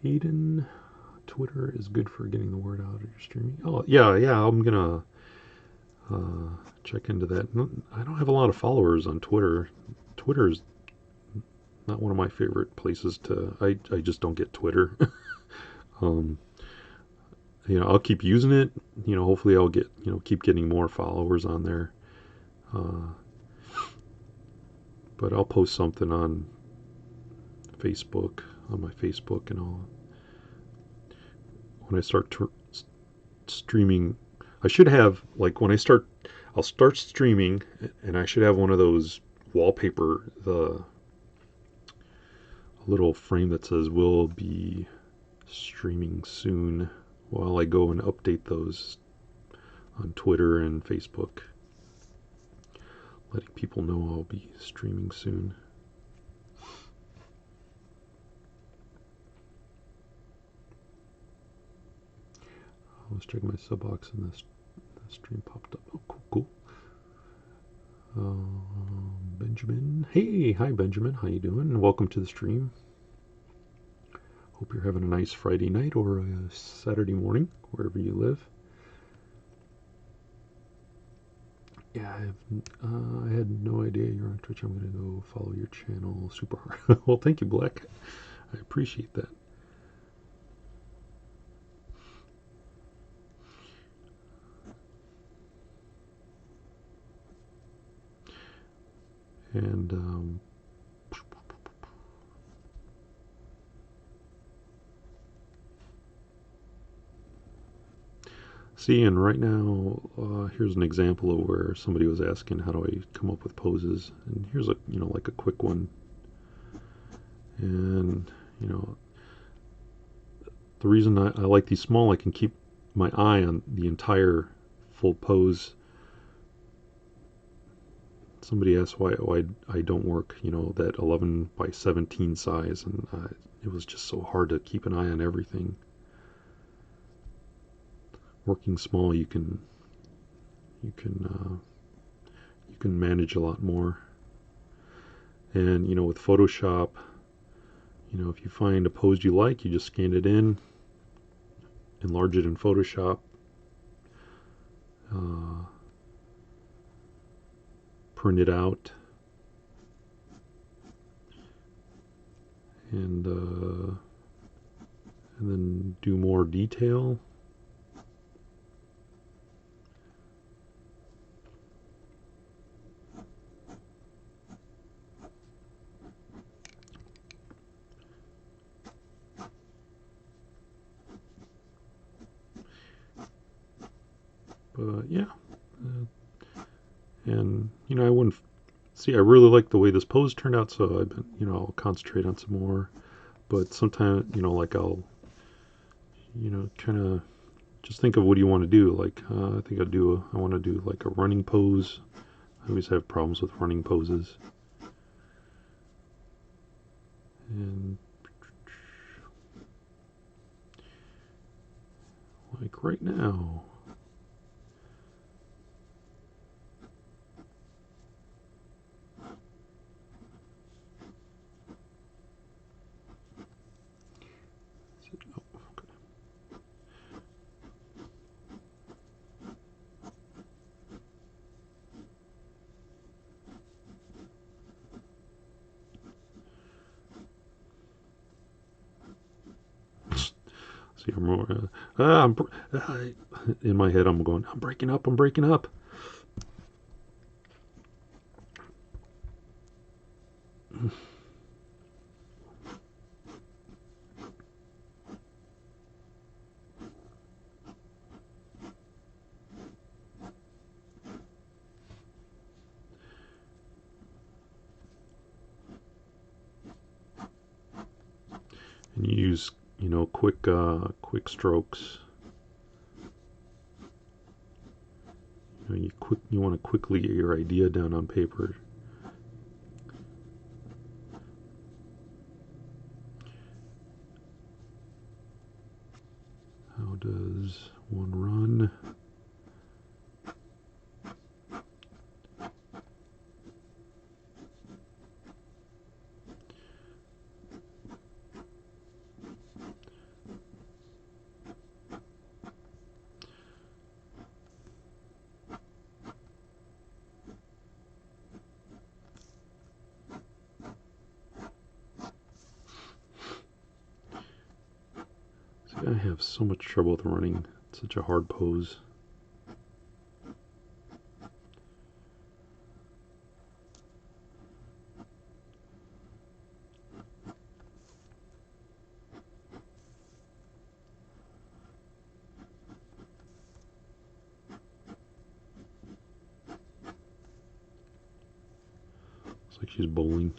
Aiden, Twitter is good for getting the word out of your streaming. Oh, yeah, yeah, I'm gonna check into that. I don't have a lot of followers on Twitter. Twitter is not one of my favorite places to. I just don't get Twitter. um, I'll keep using it. Hopefully I'll get keep getting more followers on there. Uh, but I'll post something on Facebook on my Facebook, and I'll when I start streaming. I should have like when I start. I'll start streaming, and I should have one of those wallpaper, the little frame that says "Will be streaming soon," while I go and update those on Twitter and Facebook, letting people know I'll be streaming soon. I was checking my sub box and the stream popped up. Oh, cool, cool. Benjamin. Hey, hi Benjamin. How you doing? Welcome to the stream. Hope you're having a nice Friday night or a Saturday morning, wherever you live. Yeah, I had no idea you're on Twitch. I'm going to go follow your channel super hard. Well, thank you, Black. I appreciate that. And see, and right now, here's an example of where somebody was asking, how do I come up with poses? And here's like a quick one. And, the reason I like these small, I can keep my eye on the entire full pose. Somebody asked why I don't work, that 11 by 17 size, and it was just so hard to keep an eye on everything. Working small, you can manage a lot more. And with Photoshop, if you find a pose you like, you just scan it in, enlarge it in Photoshop, print it out, and then do more detail. But yeah, and I wouldn't see. I really like the way this pose turned out, so I've been, I'll concentrate on some more. But sometimes, like I'll, kind of just think of what do you want to do. Like I think I want to do like a running pose. I always have problems with running poses. And like right now. See, I'm more. In my head, I'm going. I'm breaking up. I'm breaking up. And you use, quick strokes. You want to quickly get your idea down on paper. How does one run? I have so much trouble with running. It's such a hard pose. It's like she's bowling.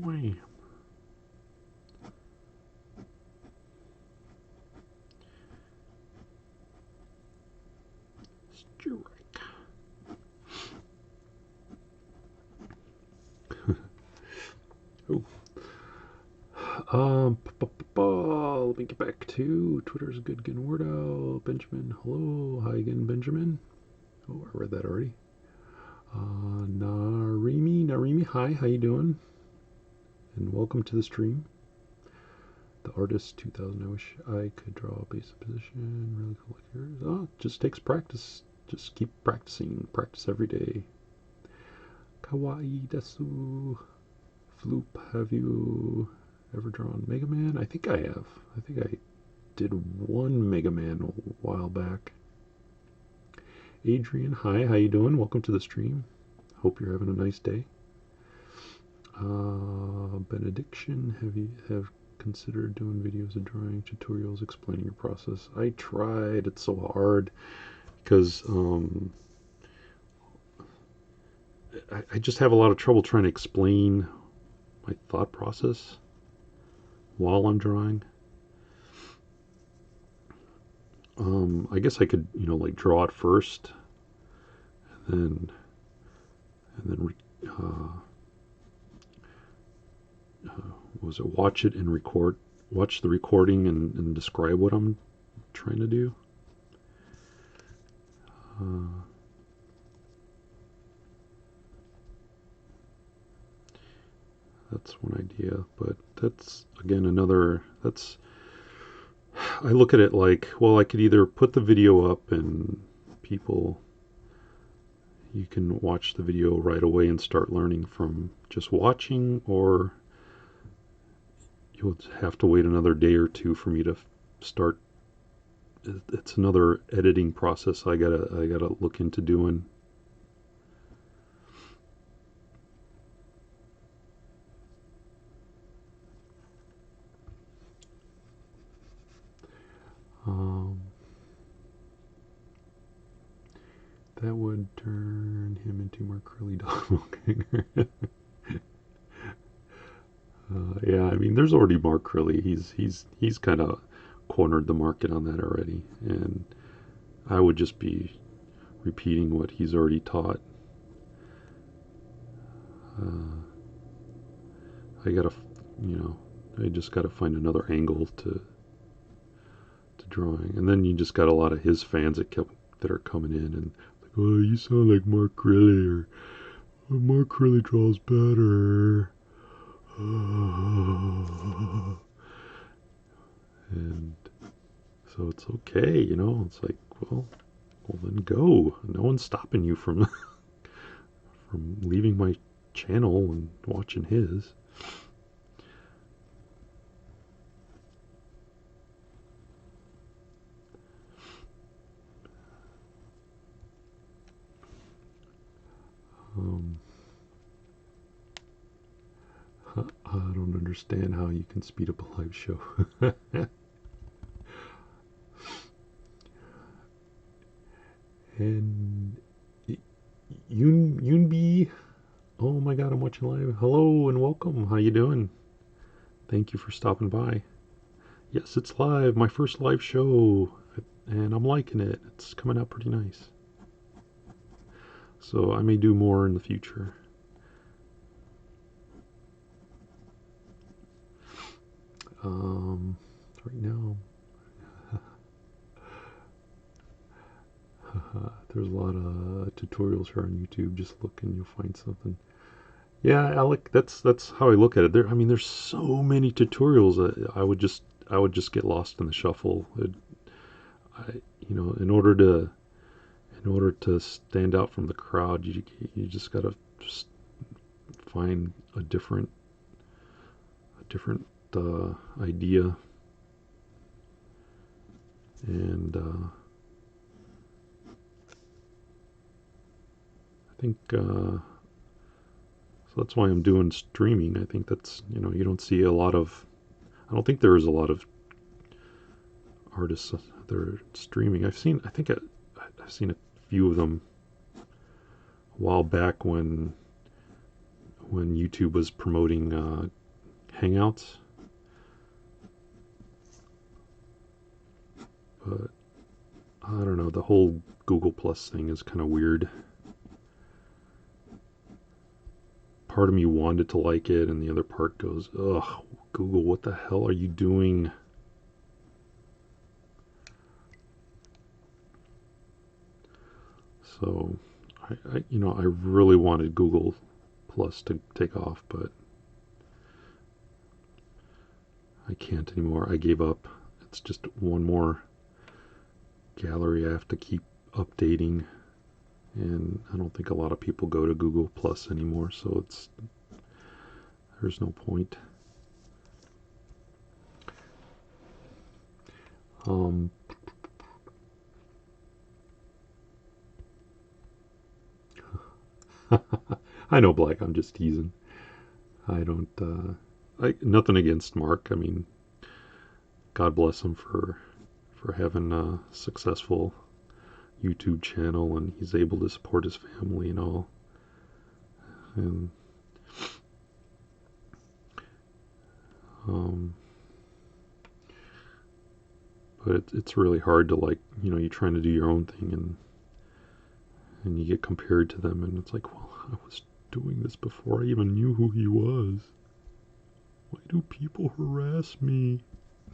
Wham. Strike. Oh. Let me get back to Twitter's good getting word out. Benjamin, hello. Hi again, Benjamin. Oh, I read that already. Narimi, hi, how you doing? And welcome to the stream. The Artist 2000, I wish I could draw a basic position. Really cool like yours. Oh, it just takes practice. Just keep practicing. Practice every day. Kawaii desu. Floop, have you ever drawn Mega Man? I think I have. I think I did one Mega Man a while back. Adrian, hi, how you doing? Welcome to the stream. Hope you're having a nice day. Benediction, have considered doing videos of drawing tutorials explaining your process? I tried. It's so hard because I just have a lot of trouble trying to explain my thought process while I'm drawing. I guess I could, like draw it first, and then watch it and watch the recording and describe what I'm trying to do. That's one idea, but that's again I look at it like, well, I could either put the video up and you can watch the video right away and start learning from just watching, or you'll have to wait another day or two for me to start. It's another editing process I gotta look into doing. That would turn him into more curly doppelganger. Yeah, I mean, there's already Mark Curly. He's kind of cornered the market on that already, and I would just be repeating what he's already taught. I gotta, I just gotta find another angle to drawing, and then you just got a lot of his fans that are coming in and like, oh, you sound like Mark Curly, or oh, Mark Curly draws better. And so it's okay, It's like, well, then go. No one's stopping you from from leaving my channel and watching his. I don't understand how you can speed up a live show. And Yoonbi, oh my god, I'm watching live. Hello and welcome. How you doing? Thank you for stopping by. Yes, it's live. My first live show, and I'm liking it. It's coming out pretty nice. So I may do more in the future. Right now, there's a lot of tutorials here on YouTube. Just look and you'll find something. Yeah, Alec, that's how I look at it. I mean, there's so many tutorials that I would just get lost in the shuffle. I, in order to stand out from the crowd, you just gotta just find a different idea, and I think so. That's why I'm doing streaming. I think that's you don't see a lot of. I don't think there is a lot of artists that are streaming. I've seen a few of them a while back when YouTube was promoting Hangouts, but I don't know. The whole Google Plus thing is kind of weird. Part of me wanted to like it, and the other part goes, "Ugh, Google, what the hell are you doing?" So, I really wanted Google Plus to take off, but I can't anymore. I gave up. It's just one more gallery I have to keep updating, and I don't think a lot of people go to Google Plus anymore, so there's no point. Um, I know, Black. I'm just teasing. I don't. Nothing against Mark. I mean, God bless him for having a successful YouTube channel, and he's able to support his family and all. And um, but it's really hard to, like, you're trying to do your own thing, and you get compared to them, and it's like, well, I was doing this before I even knew who he was. Why do people harass me?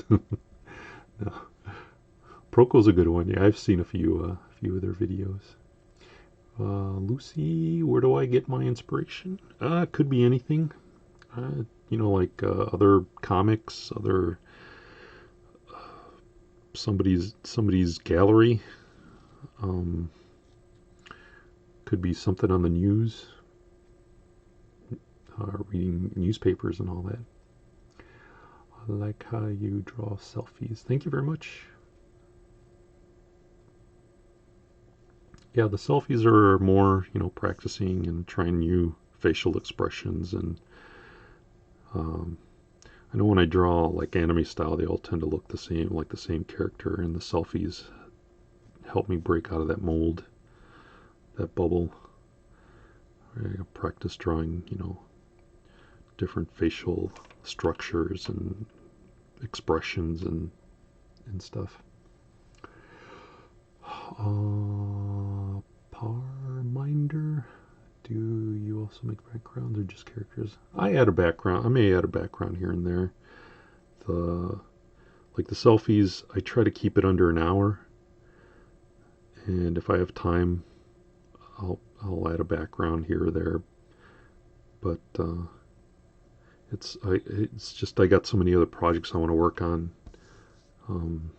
No. Proko's a good one. Yeah, I've seen a few of their videos. Lucy, where do I get my inspiration? It could be anything. Like other comics, other somebody's gallery. Um, could be something on the news, reading newspapers and all that. I like how you draw selfies. Thank you very much. Yeah, the selfies are more, practicing and trying new facial expressions. And um, I know when I draw like anime style, they all tend to look the same, like the same character. And the selfies help me break out of that mold, that bubble. I practice drawing, different facial structures and expressions and stuff. Parminder, do you also make backgrounds or just characters? I add a background. I may add a background here and there. The Like the selfies, I try to keep it under an hour, and if I have time, I'll add a background here or there. But it's just I got so many other projects I want to work on. Um,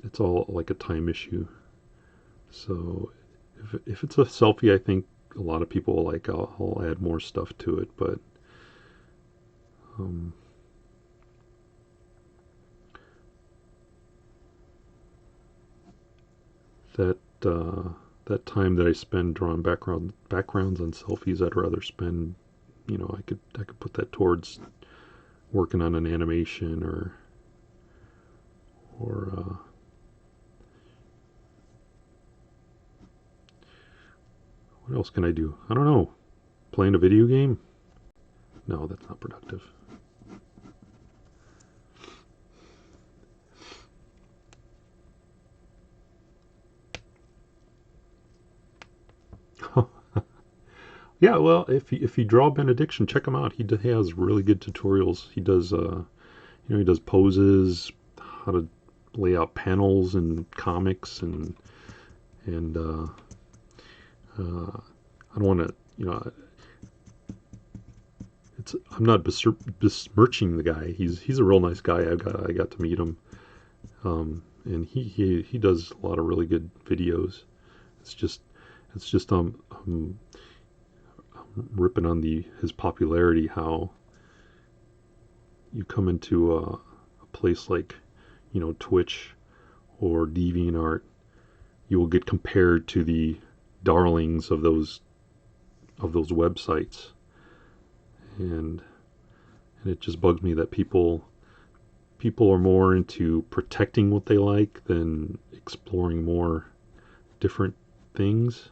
it's all like a time issue. So if it's a selfie, I think a lot of people will like. I'll add more stuff to it, but um, that that time that I spend drawing backgrounds on selfies, I'd rather spend. I could put that towards working on an animation or what else can I do? I don't know. Playing a video game? No, that's not productive. Yeah, well, if you draw Benediction, check him out. He has really good tutorials. He does he does poses, how to lay out panels and comics and I don't want to I'm not besmirching the guy. He's a real nice guy. I got to meet him, and he does a lot of really good videos. It's just ripping on the his popularity. How you come into a place like, Twitch or DeviantArt, you will get compared to the darlings of those websites, and it just bugs me that people are more into protecting what they like than exploring more different things.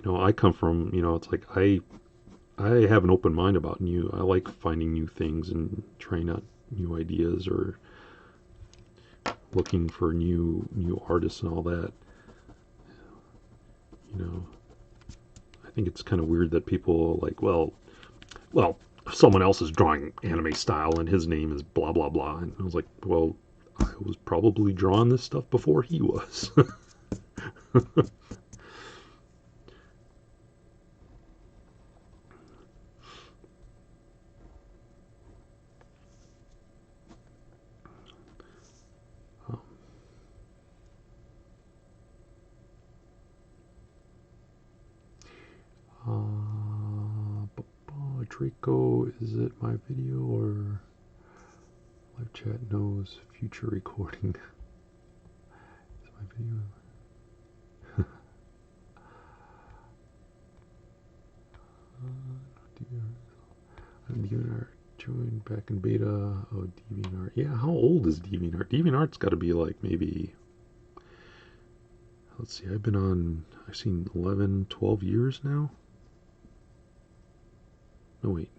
I come from, it's like I have an open mind about new. I like finding new things and trying out new ideas, or looking for new artists and all that. You know, I think it's kind of weird that people like, well, someone else is drawing anime style and his name is blah blah blah, and I was like, well, I was probably drawing this stuff before he was. Draco, is it my video or live chat knows future recording? Is it my video? DeviantArt joined back in beta. Oh, DeviantArt. Yeah, how old is DeviantArt? DeviantArt's got to be like maybe. Let's see. I've seen 11, 12 years now. No, wait.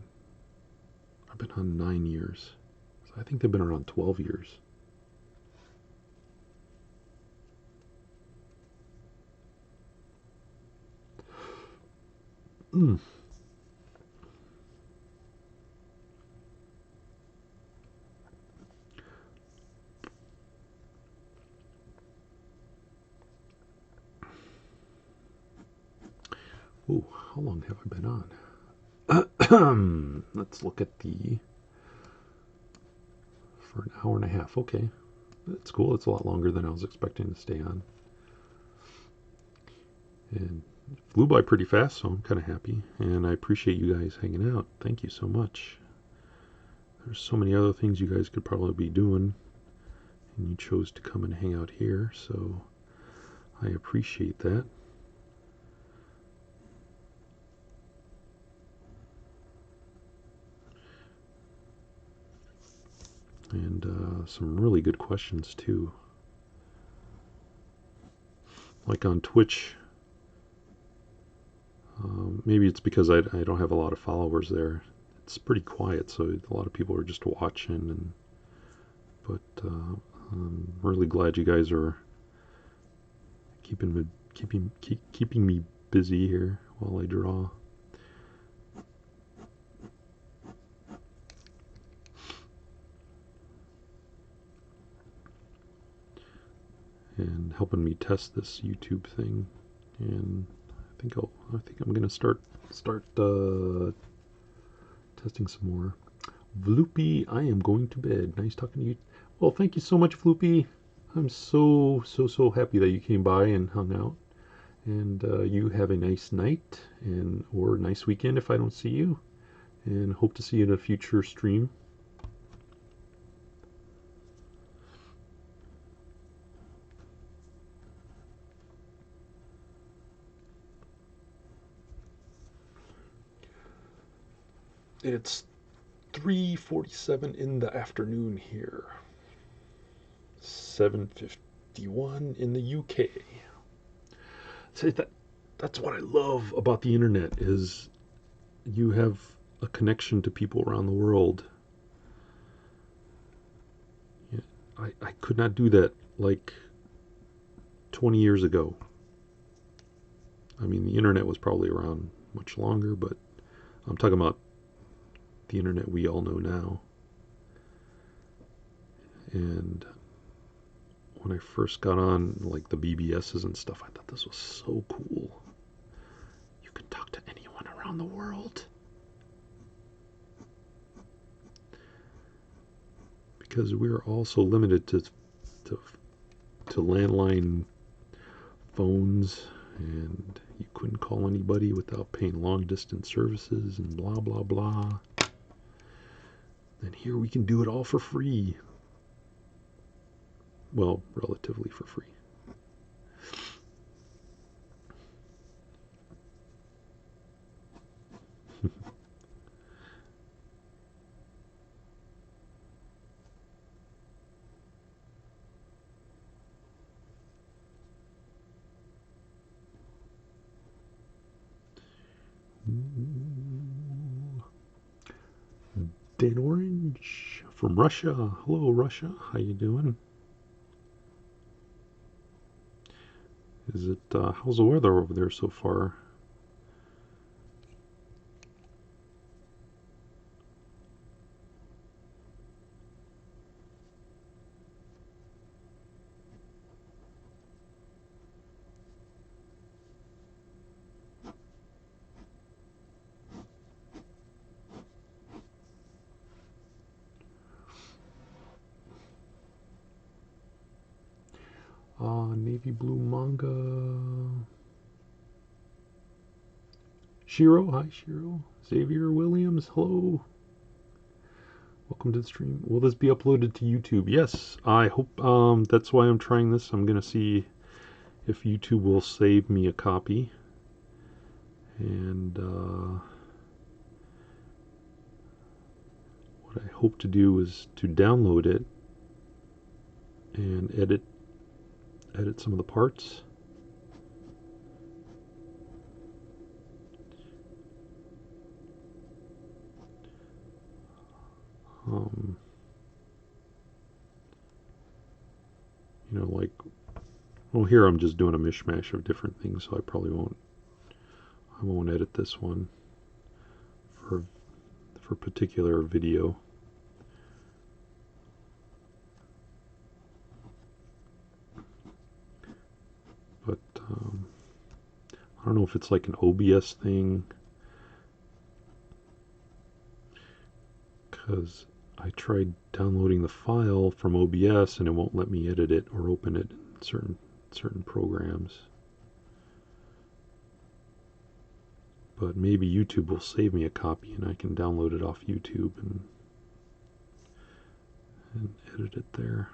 I've been on 9 years. So I think they've been around 12 years. Mm. Oh, how long have I been on? Let's look at for an hour and a half. Okay, that's cool. It's a lot longer than I was expecting to stay on. And it flew by pretty fast, so I'm kind of happy. And I appreciate you guys hanging out. Thank you so much. There's so many other things you guys could probably be doing, and you chose to come and hang out here, so I appreciate that. And some really good questions too. Like on Twitch, maybe it's because I don't have a lot of followers there. It's pretty quiet, so a lot of people are just watching. But I'm really glad you guys are keeping me busy here while I draw. And helping me test this YouTube thing, and I think I'm gonna start testing some more. Vloopy, I am going to bed. Nice talking to you. Well, thank you so much, Vloopy. I'm so happy that you came by and hung out. And you have a nice night or a nice weekend if I don't see you. And hope to see you in a future stream. It's 3:47 in the afternoon here. 7:51 in the UK. So that's what I love about the internet, is you have a connection to people around the world. I could not do that like 20 years ago. I mean, the internet was probably around much longer, but I'm talking about the internet we all know now. And when I first got on, like the BBSs and stuff, I thought this was so cool. You could talk to anyone around around the world. Because we're also limited to landline phones, and you couldn't call anybody without paying long distance services and blah blah blah. And here we can do it all for free. Well, relatively for free. Dan Orange from Russia. Hello, Russia. How you doing? Is it how's the weather over there so far? Navy blue manga. Shiro, hi Shiro. Xavier Williams, hello. Welcome to the stream. Will this be uploaded to YouTube? Yes, I hope. That's why I'm trying this. I'm gonna see if YouTube will save me a copy. And what I hope to do is to download it and edit some of the parts. You know, like, well, here I'm just doing a mishmash of different things, so I probably won't edit this one for particular video. But I don't know if it's like an OBS thing, because I tried downloading the file from OBS and it won't let me edit it or open it in certain programs. But maybe YouTube will save me a copy and I can download it off YouTube and edit it there.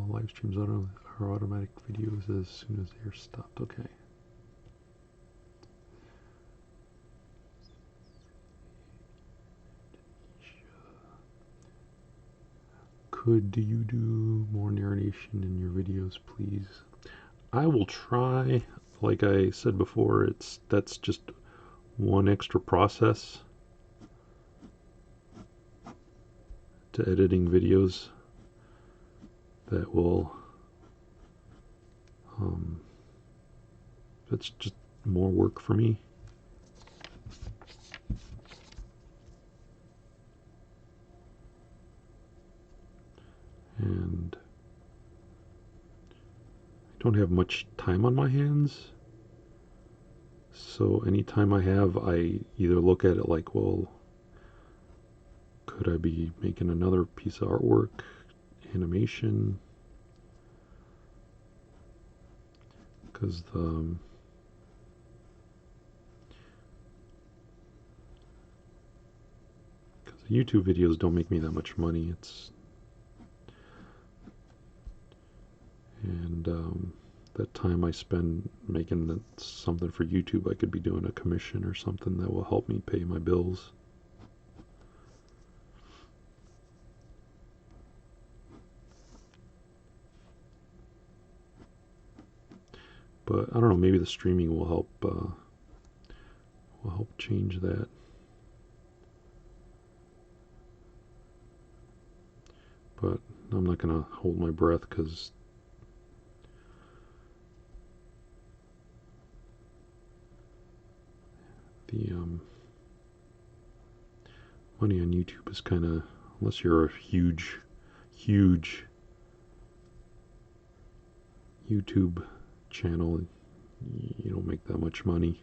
Live streams are automatic videos as soon as they are stopped. Okay. Could you do more narration in your videos, please? I will try. Like I said before, that's just one extra process to editing videos that will that's just more work for me. And I don't have much time on my hands, so any time I have, I either look at it like, well, could I be making another piece of artwork, animation, because the YouTube videos don't make me that much money. And that time I spend making something for YouTube, I could be doing a commission or something that will help me pay my bills. But I don't know, maybe the streaming will help change that. But I'm not gonna hold my breath, because the money on YouTube is kind of unless you're a huge YouTube channel, you don't make that much money.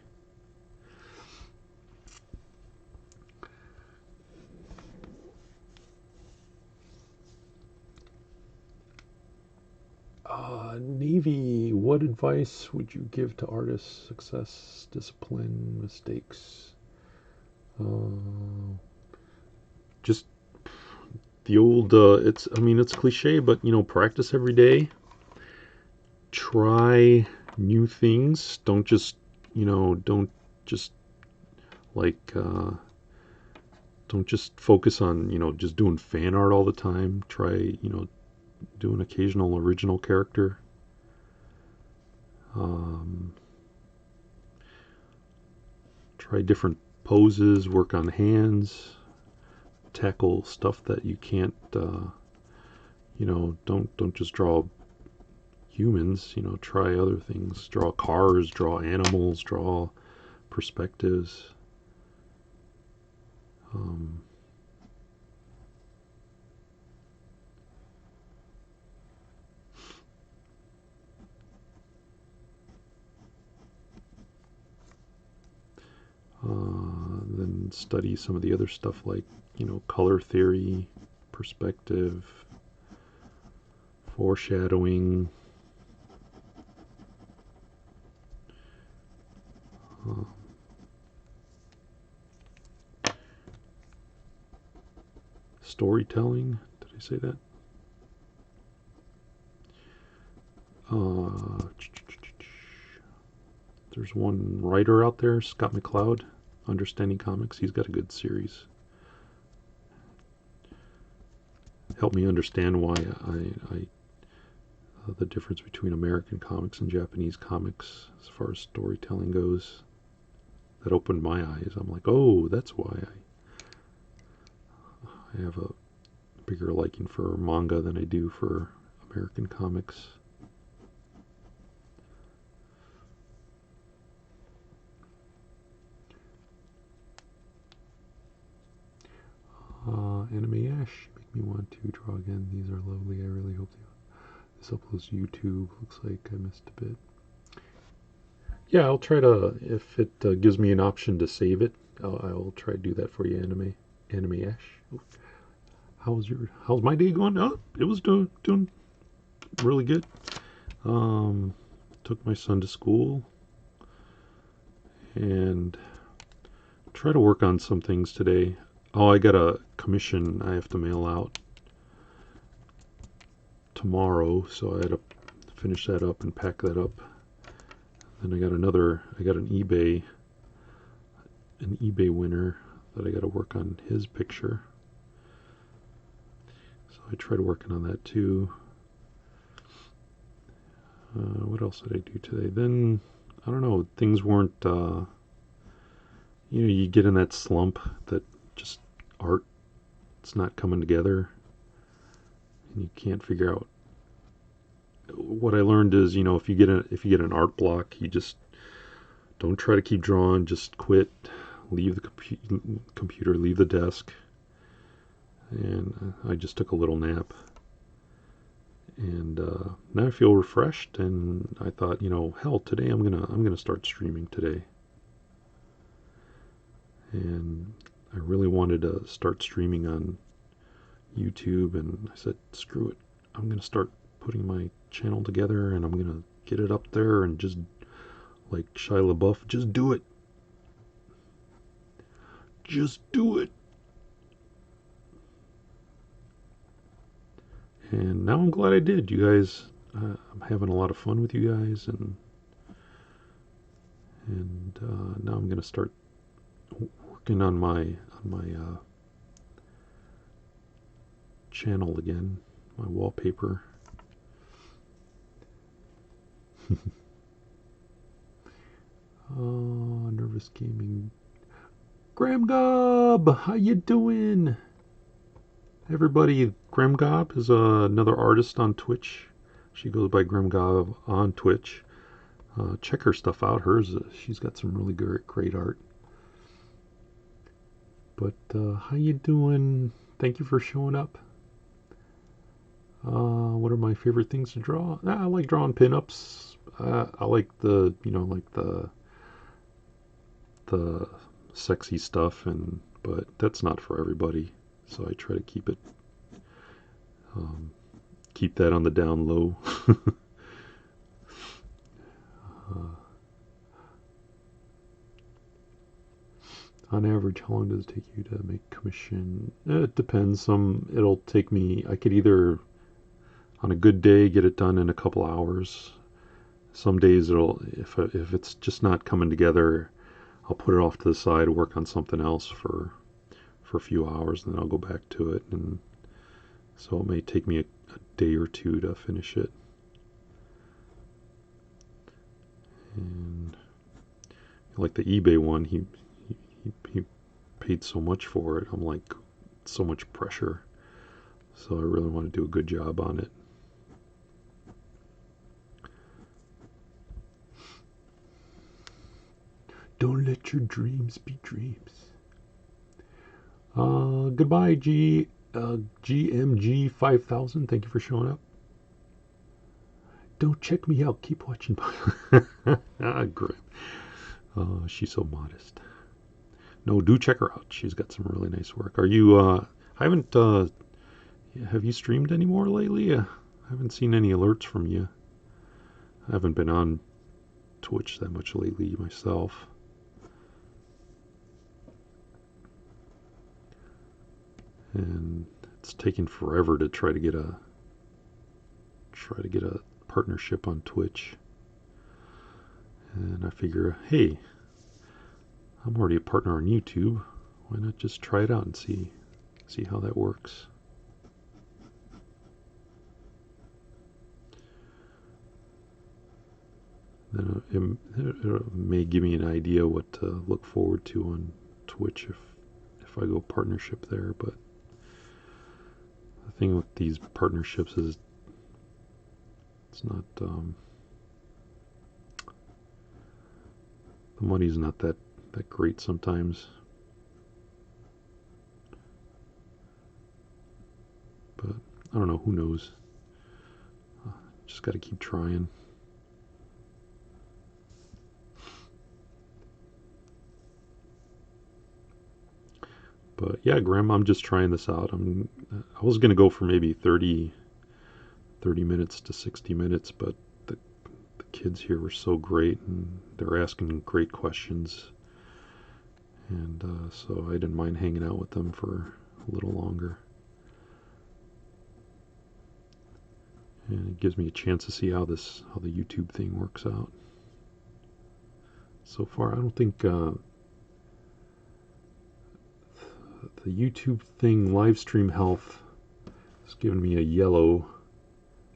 Navy, what advice would you give to artists? Success, discipline, mistakes? Just the old, it's cliche, but, practice every day. Try new things. Don't just like, don't just focus on, just doing fan art all the time. Try, do an occasional original character. Try different poses, work on hands, tackle stuff that you can't, don't just draw humans, try other things. Draw cars, draw animals, draw perspectives. Then study some of the other stuff like, color theory, perspective, foreshadowing. Storytelling. Did I say that? There's one writer out there, Scott McCloud, Understanding Comics. He's got a good series. Helped me understand why the difference between American comics and Japanese comics as far as storytelling goes. That opened my eyes. I'm like, oh, that's why I have a bigger liking for manga than I do for American comics. Anime Ash, make me want to draw again. These are lovely. I really hope this uploads to YouTube. Looks like I missed a bit. Yeah, I'll try to, if it gives me an option to save it, I'll try to do that for you, Anime Ash. How's my day going? Oh, it was doing really good. Took my son to school and try to work on some things today. Oh, I got a commission I have to mail out tomorrow, so I had to finish that up and pack that up. Then I got an eBay winner that I got to work on his picture. So I tried working on that too. What else did I do today? Then, I don't know, things weren't, you get in that slump that just art, it's not coming together, and you can't figure out. What I learned is, if you get an art block, you just don't try to keep drawing. Just quit, leave the computer, leave the desk. And I just took a little nap, and now I feel refreshed. And I thought, hell, today I'm gonna start streaming today. And I really wanted to start streaming on YouTube, and I said, screw it, I'm gonna start putting my channel together, and I'm gonna get it up there, and just like Shia LaBeouf, just do it. Just do it. And now I'm glad I did. You guys, I'm having a lot of fun with you guys, and now I'm gonna start working on my channel again, my wallpaper. Oh, nervous gaming. Graham Gob, how you doing? Everybody, Graham Gob is another artist on Twitch. She goes by Graham Gob on Twitch. Check her stuff out. She's got some really great art. But how you doing? thank you for showing up. What are my favorite things to draw? I like drawing pinups. I like the sexy stuff, but that's not for everybody. So I try to um, keep that on the down low. uh, on average, how long does it take you to make commission? It depends. It'll take me. I could either on a good day get it done in a couple hours. Some days if it's just not coming together, I'll put it off to the side, work on something else for a few hours, and then I'll go back to it. And so it may take me a day or two to finish it. And like the eBay one, he paid so much for it. I'm like, so much pressure. So I really want to do a good job on it. Don't let your dreams be dreams. Goodbye, GMG 5000. Thank you for showing up. Don't check me out. Keep watching. Grim. Oh, she's so modest. No, do check her out. She's got some really nice work. Are you? I haven't. Have you streamed anymore lately? I haven't seen any alerts from you. I haven't been on Twitch that much lately myself. And it's taken forever to try to get a partnership on Twitch. And I figure, hey, I'm already a partner on YouTube. Why not just try it out and see how that works? Then it may give me an idea what to look forward to on Twitch if I go partnership there. But the thing with these partnerships is it's not the money's not that great sometimes. But I don't know. Who knows? Just got to keep trying. But yeah, Graham, I'm just trying this out. I was gonna go for maybe 30 minutes to 60 minutes, but the kids here were so great, and they're asking great questions, and so I didn't mind hanging out with them for a little longer. And it gives me a chance to see how the YouTube thing works out. So far, I don't think the YouTube thing, live stream health, has given me a yellow.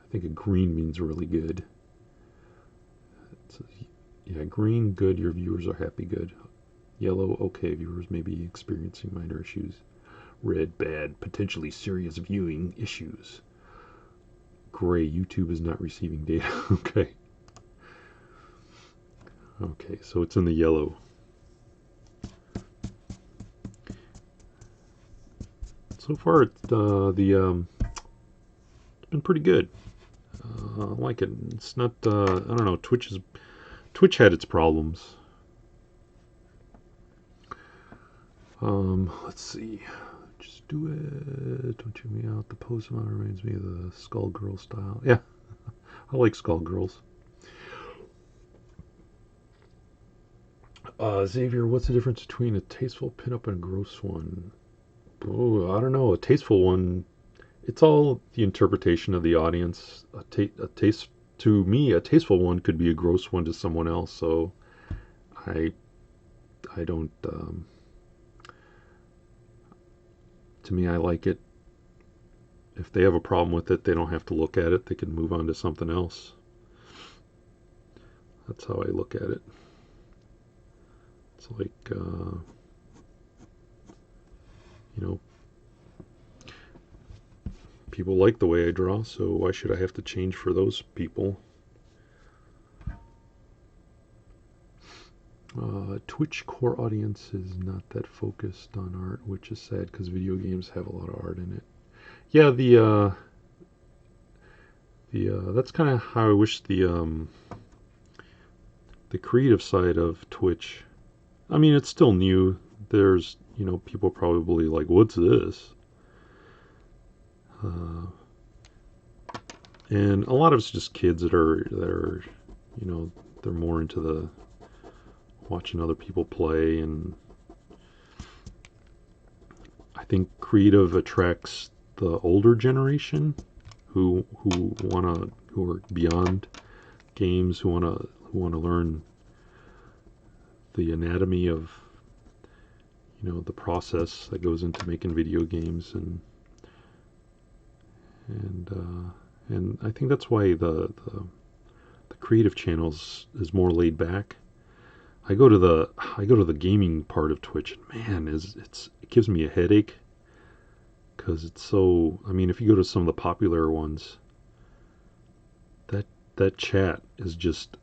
I think a green means really good. Yeah, green, good, your viewers are happy, good. Yellow, okay, viewers may be experiencing minor issues. Red, bad, potentially serious viewing issues. Gray, YouTube is not receiving data. Okay. Okay, so it's in the yellow. So far, it's been pretty good. I like it. It's not. I don't know. Twitch had its problems. Let's see. Just do it. Don't check me out. The pose amount reminds me of the Skullgirl style. Yeah, I like Skullgirls. Xavier, what's the difference between a tasteful pinup and a gross one? Oh, I don't know. A tasteful one, it's all the interpretation of the audience. To me, a tasteful one could be a gross one to someone else. So, I don't. To me, I like it. If they have a problem with it, they don't have to look at it. They can move on to something else. That's how I look at it. It's like, people like the way I draw, so why should I have to change for those people? Twitch core audience is not that focused on art, which is sad because video games have a lot of art in it. Yeah, the that's kind of how I wish the creative side of Twitch. I mean, it's still new. There's people probably like, what's this? Uh, and a lot of it's just kids that are they're more into the watching other people play, and I think creative attracts the older generation who are beyond games, who wanna learn the anatomy of the process that goes into making video games, and I think that's why the creative channels is more laid back. I go to the gaming part of Twitch, and man, it gives me a headache because it's so. I mean, if you go to some of the popular ones, that that chat is just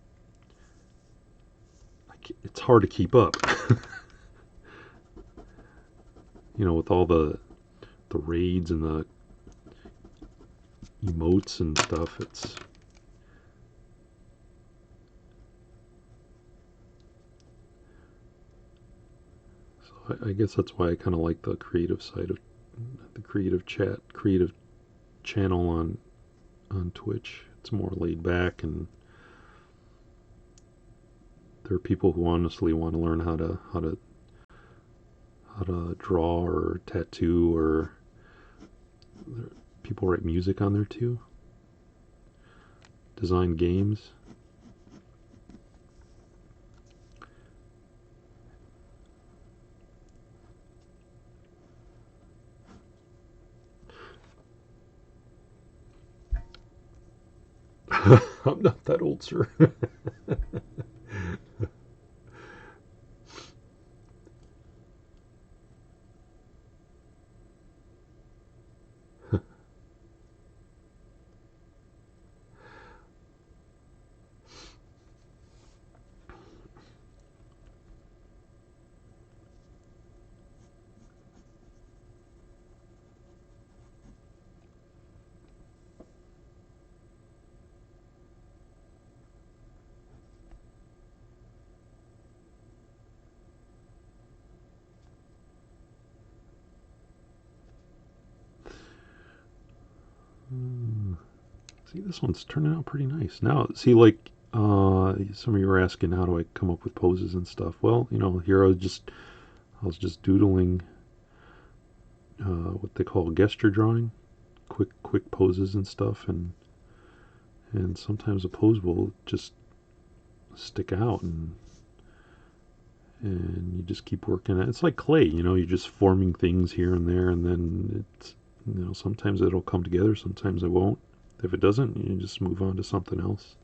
it's hard to keep up. With all the raids and the emotes and stuff. I guess that's why I kind of like the creative side of the creative channel on Twitch. It's more laid back, and there are people who honestly want to learn how to draw or tattoo, or people write music on there too, design games. I'm not that old, sir. See, this one's turning out pretty nice. Now, see, like some of you were asking, how do I come up with poses and stuff? Well, here I was just doodling what they call gesture drawing, quick poses and stuff, and sometimes a pose will just stick out, and you just keep working at it. It's like clay, you're just forming things here and there, and then it's sometimes it'll come together, sometimes it won't. If it doesn't, you just move on to something else.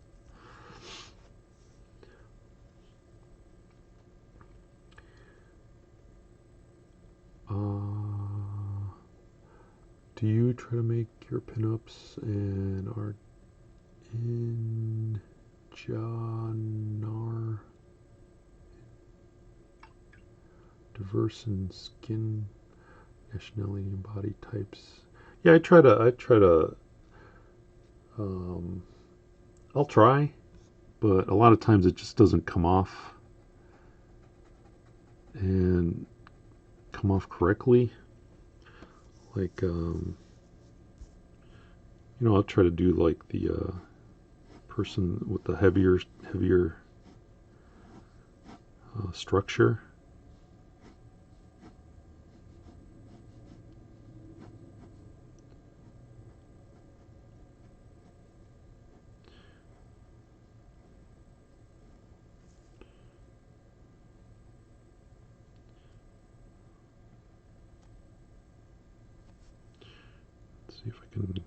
Do you try to make your pinups and art in genre diverse in skin, nationality, and body types? Yeah, I try to. Um, I'll try, but a lot of times it just doesn't come off and come off correctly. Like, I'll try to do like the person with the heavier structure. Let's see if I can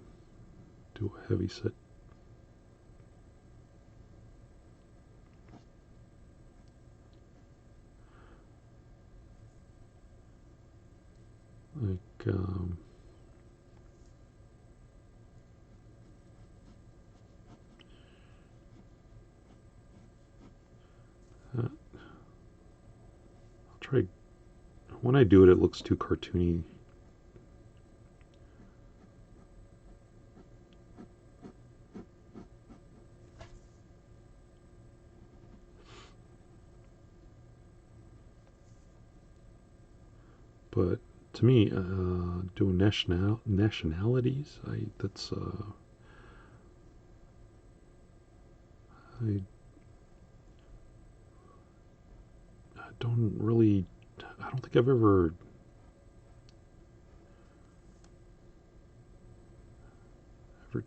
do a heavy set. Like, that. when I do it, it looks too cartoony. But to me, doing nationalities, I don't really, I don't think I've ever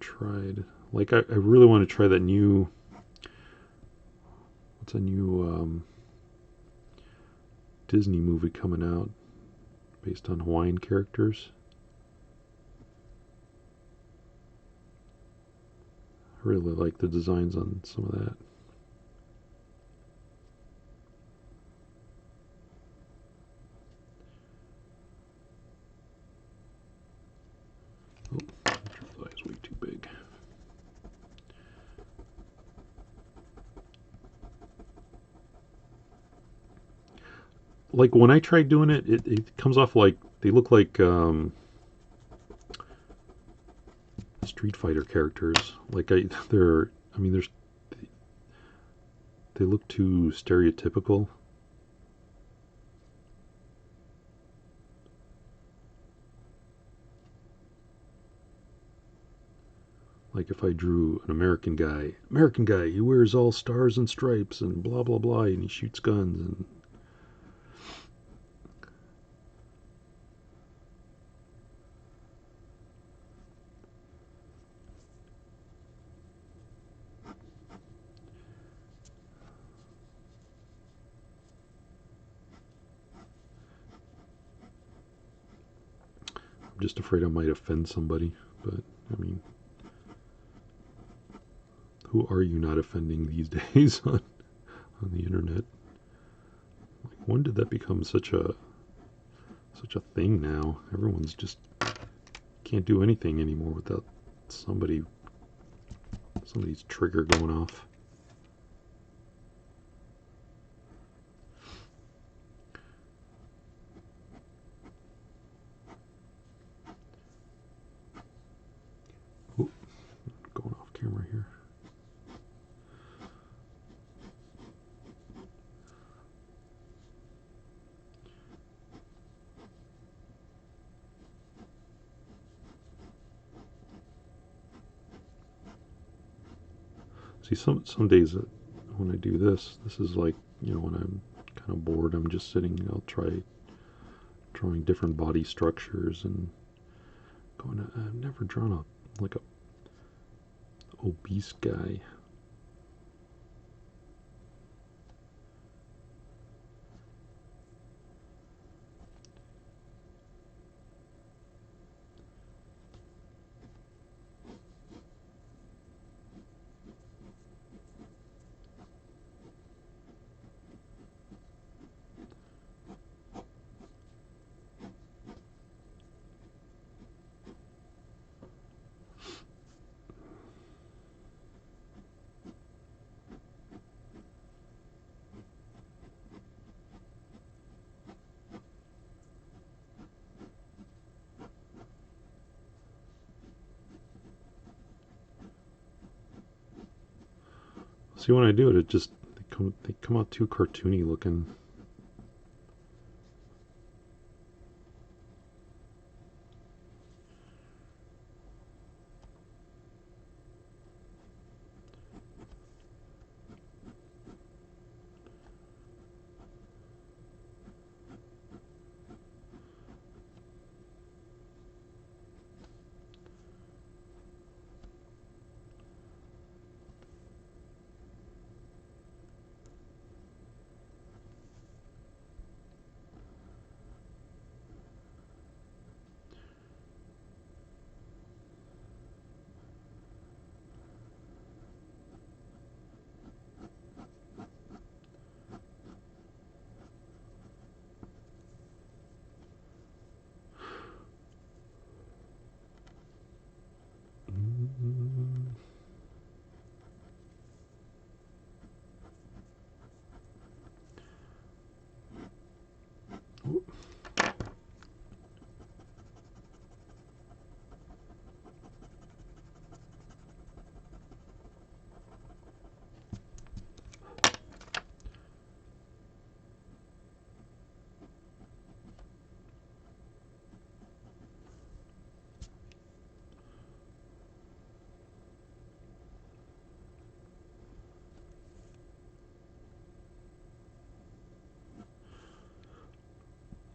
tried. Like I really want to try that new. What's a new Disney movie coming out based on Hawaiian characters? I really like the designs on some of that. Oh, that is way too big. Like when I try doing it, it comes off like they look like Street Fighter characters. Like they're, I mean, they look too stereotypical. Like if I drew an American guy, he wears all stars and stripes and blah blah blah, and he shoots guns and I'm just afraid I might offend somebody. But I mean, who are you not offending these days on the internet? Like, when did that become such a thing now? Everyone's just can't do anything anymore without somebody's trigger going off. Oh, going off camera here. See, some days when I do this is like, when I'm kind of bored, I'm just sitting. I'll try drawing different body structures and going. I've never drawn a obese guy. See, when I do it, they come out too cartoony looking.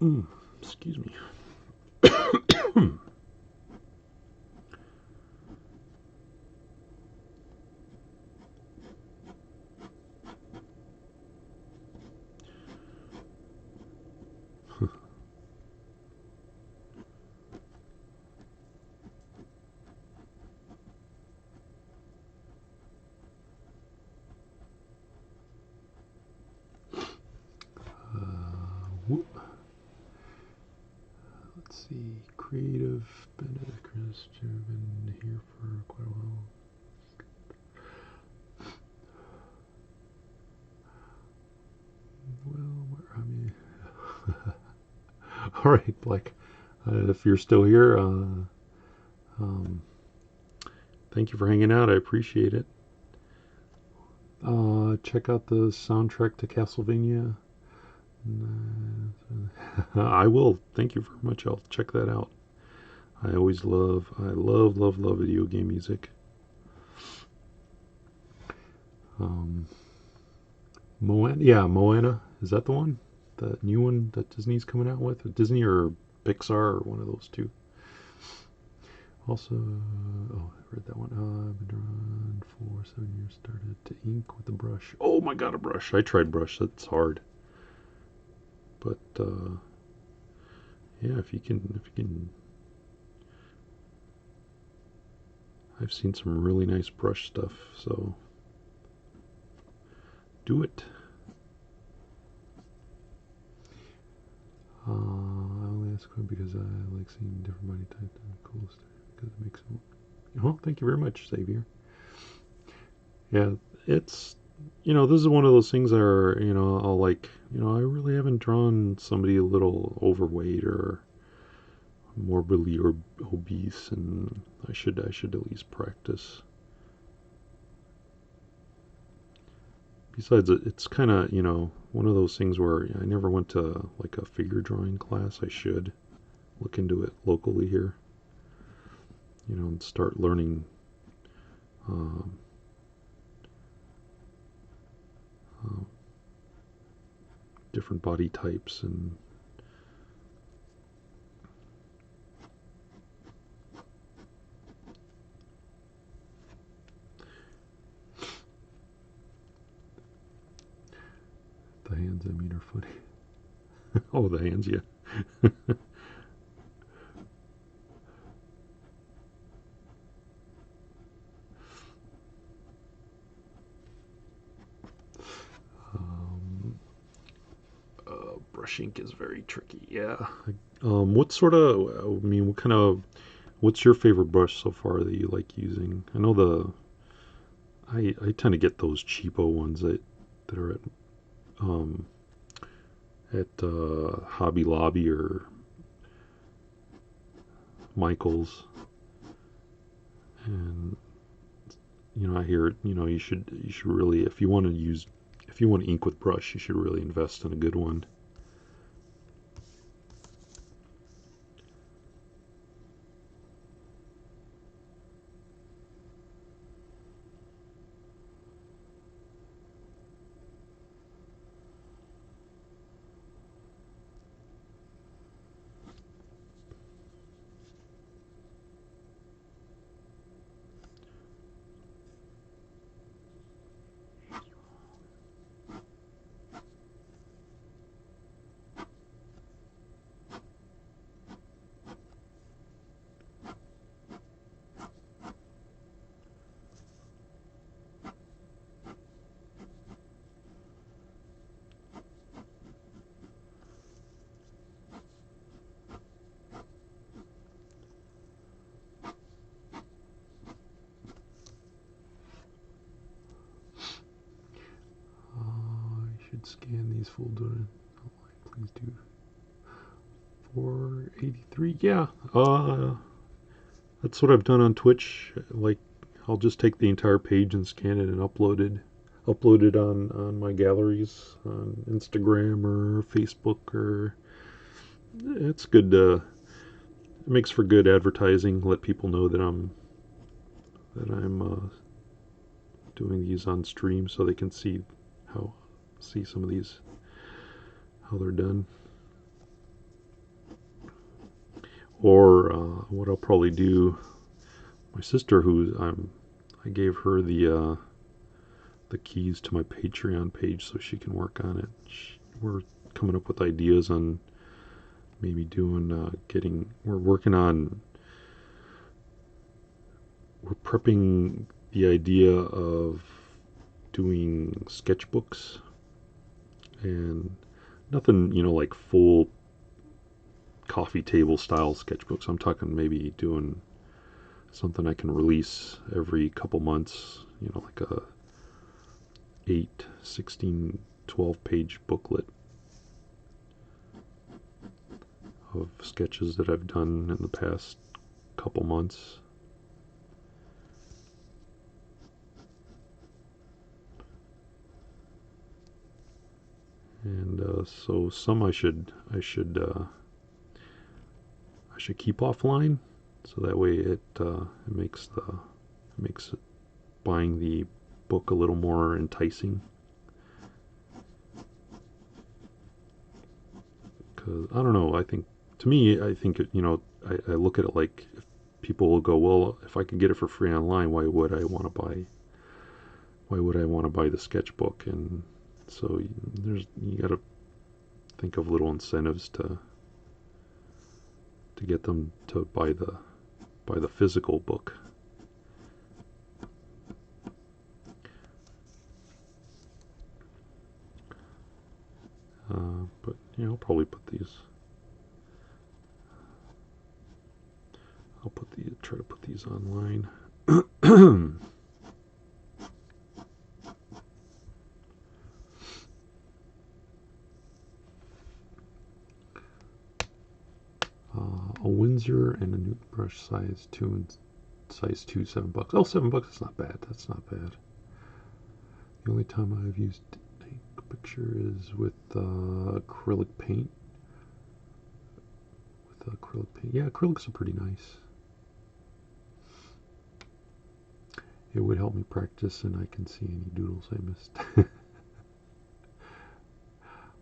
Excuse me. Whoop. Let's see. Creative Benedict Chris been here for quite a while. Well, I mean, all right, Blake. If you're still here, thank you for hanging out. I appreciate it. Check out the soundtrack to Castlevania. I will. Thank you very much. I'll check that out. I love video game music. Moana. Is that the one? The new one that Disney's coming out with? Disney or Pixar or one of those two. Also, I read that one. I've been around for 7 years. Started to ink with a brush. Oh my god, a brush! I tried brush. That's hard. But yeah, if you can, I've seen some really nice brush stuff. So do it. I only ask because I like seeing different body types and cool stuff because it makes them. Oh, thank you very much, Xavier. Yeah, it's this is one of those things where I'll like I really haven't drawn somebody a little overweight or morbidly or obese, and I should at least practice. Besides, it's kind of one of those things where I never went to like a figure drawing class. I should look into it locally here, and start learning um, uh, different body types and the hands. I mean, are funny. Oh, the hands, yeah. um, Brush ink is very tricky. Yeah. What sort of? I mean, what kind of? What's your favorite brush so far that you like using? I know I tend to get those cheapo ones that are um, at Hobby Lobby or Michaels, and I hear you should really, if you want to ink with brush, you should really invest in a good one. I should scan these folders. Please do. 483. Yeah. That's what I've done on Twitch. Like, I'll just take the entire page and scan it and upload it on my galleries on Instagram or Facebook. Or it's good. It makes for good advertising. Let people know that I'm doing these on stream, so they can see some of these how they're done. Or what I'll probably do, my sister, I gave her the keys to my Patreon page so she can work on it. We're coming up with ideas on maybe doing we're working on, we're prepping the idea of doing sketchbooks, and nothing, like full coffee table style sketchbooks. I'm talking maybe doing something I can release every couple months, like a 8, 16, 12 page booklet of sketches that I've done in the past couple months. And so some I should keep offline, so that way it makes buying the book a little more enticing. Because I don't know, to me, I think I look at it like, if people will go, well, if I could get it for free online, why would I want to buy the sketchbook? And so you got to think of little incentives to get them to buy the physical book. But I'll probably try to put these online. A Windsor and a Newton brush size 2 and size 2, $7. Oh, $7, that's not bad. That's not bad. The only time I've used ink picture is with acrylic paint. Yeah, acrylics are pretty nice. It would help me practice, and I can see any doodles I missed.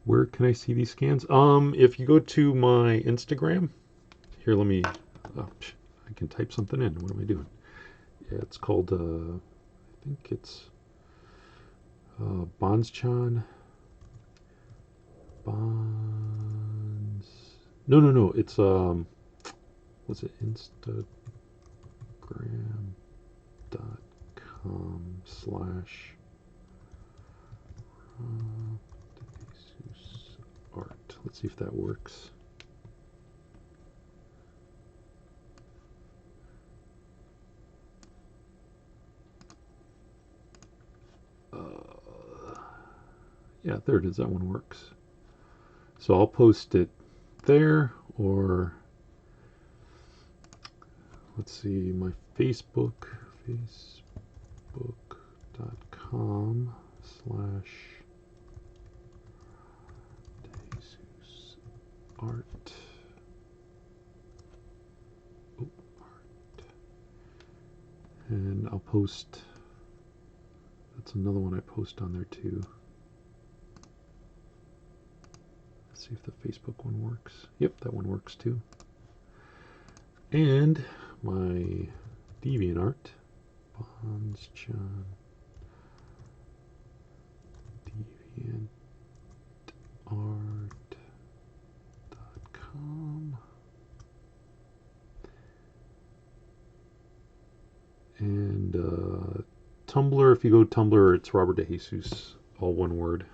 Where can I see these scans? If you go to my Instagram, here, let me, I can type something in. What am I doing? Yeah, it's called, I think it's Bonschan. No, it's, what's it, Instagram.com/art. Let's see if that works. Yeah, there it is. That one works. So I'll post it there, or let's see, my facebook.com/art. And I'll post, that's another one I post on there too. Let's see if the Facebook one works. Yep, that one works too. And my DeviantArt, Bonschan, DeviantArt.com. And Tumblr, if you go to Tumblr, it's Robert DeJesus, all one word.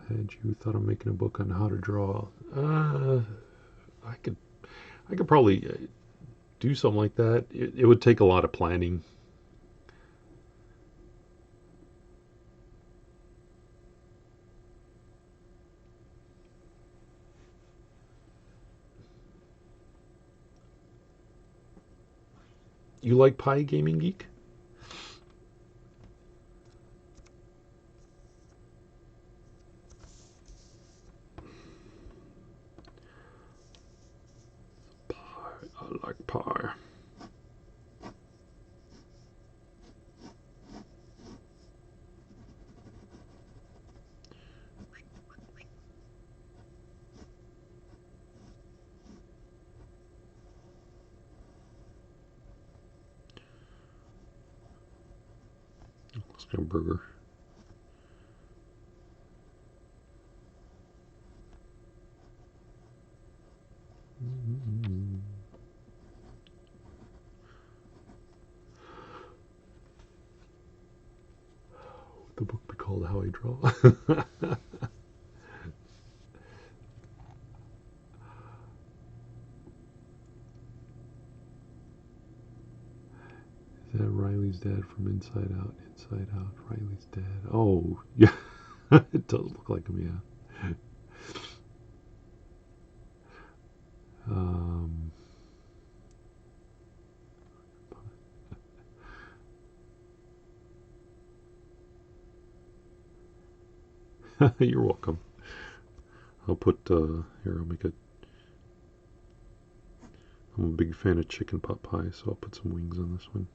Had you thought of making a book on how to draw? I could probably do something like that. It would take a lot of planning. You like Pi, Gaming Geek? I like Pi. Let's get a burger. Would the book be called How I Draw? Is that Riley's dad from Inside Out? Inside Out, Riley's dad. Oh, yeah. It does look like him, yeah. Um, you're welcome. I'll put, here, I'll make it. I'm a big fan of chicken pot pie, so I'll put some wings on this one.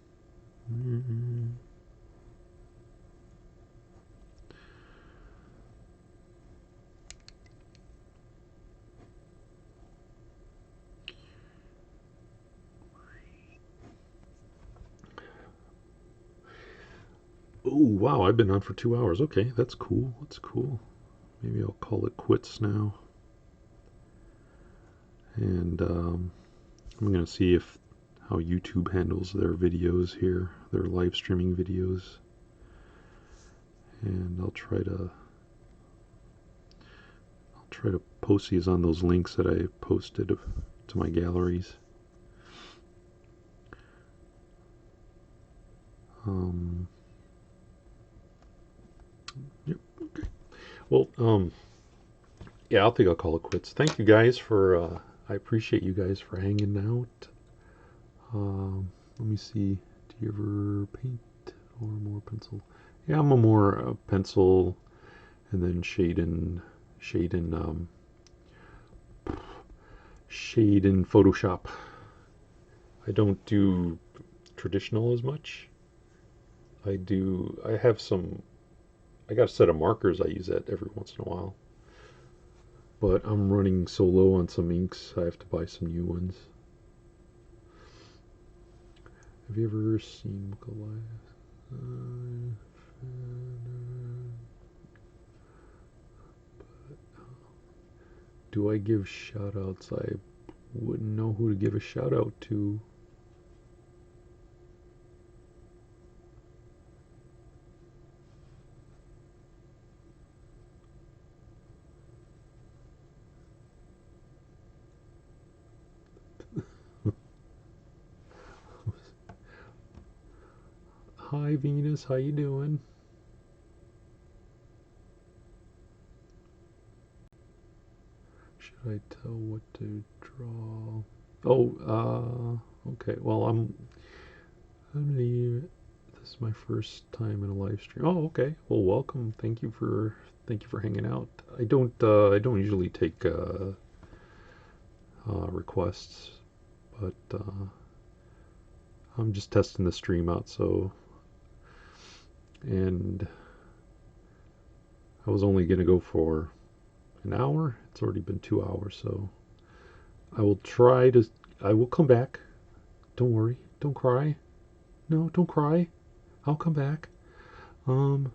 Oh, wow, I've been on for 2 hours. Okay, that's cool. That's cool. Maybe I'll call it quits now. And I'm going to see if how YouTube handles their videos here, their live streaming videos. And I'll try to post these on those links that I posted to my galleries. Yep. Okay. Well, yeah, I think I'll call it quits. Thank you guys for. I appreciate you guys for hanging out. Let me see. Do you ever paint or more pencil? Yeah, I'm a more pencil, and then shade and Photoshop. I don't do traditional as much. I have some. I got a set of markers. I use that every once in a while. But I'm running so low on some inks, I have to buy some new ones. Have you ever seen Goliath? Do I give shout outs? I wouldn't know who to give a shout out to. Hi Venus, how you doing? Should I tell what to draw? Oh, okay. Well, this is my first time in a live stream. Oh, okay. Well, welcome. Thank you for hanging out. I don't usually take requests, but I'm just testing the stream out. So, and I was only gonna go for an hour. It's already been 2 hours, so I will try to. I will come back. Don't worry. Don't cry. No, don't cry. I'll come back. Um,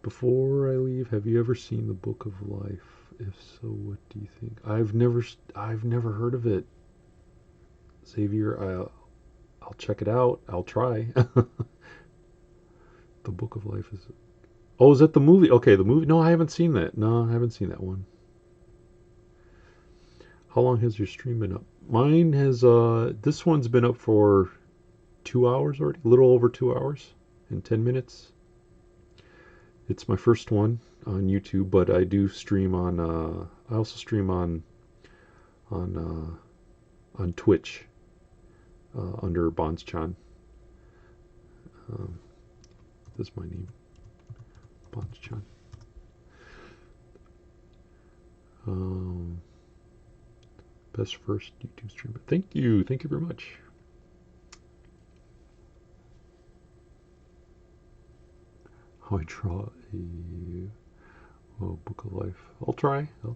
Before I leave, have you ever seen the Book of Life? If so, what do you think? I've never heard of it. Xavier, I'll check it out. I'll try. The Book of Life is. Oh, is that the movie? Okay, the movie. No, I haven't seen that. No, I haven't seen that one. How long has your stream been up? Mine has. This one's been up for 2 hours already. A little over 2 hours and 10 minutes. It's my first one on YouTube, but I do stream on. I also stream on Twitch under Bonschan. That's my name, Bonschan. Best first YouTube streamer. Thank you very much. How I draw a Book of Life. I'll try. I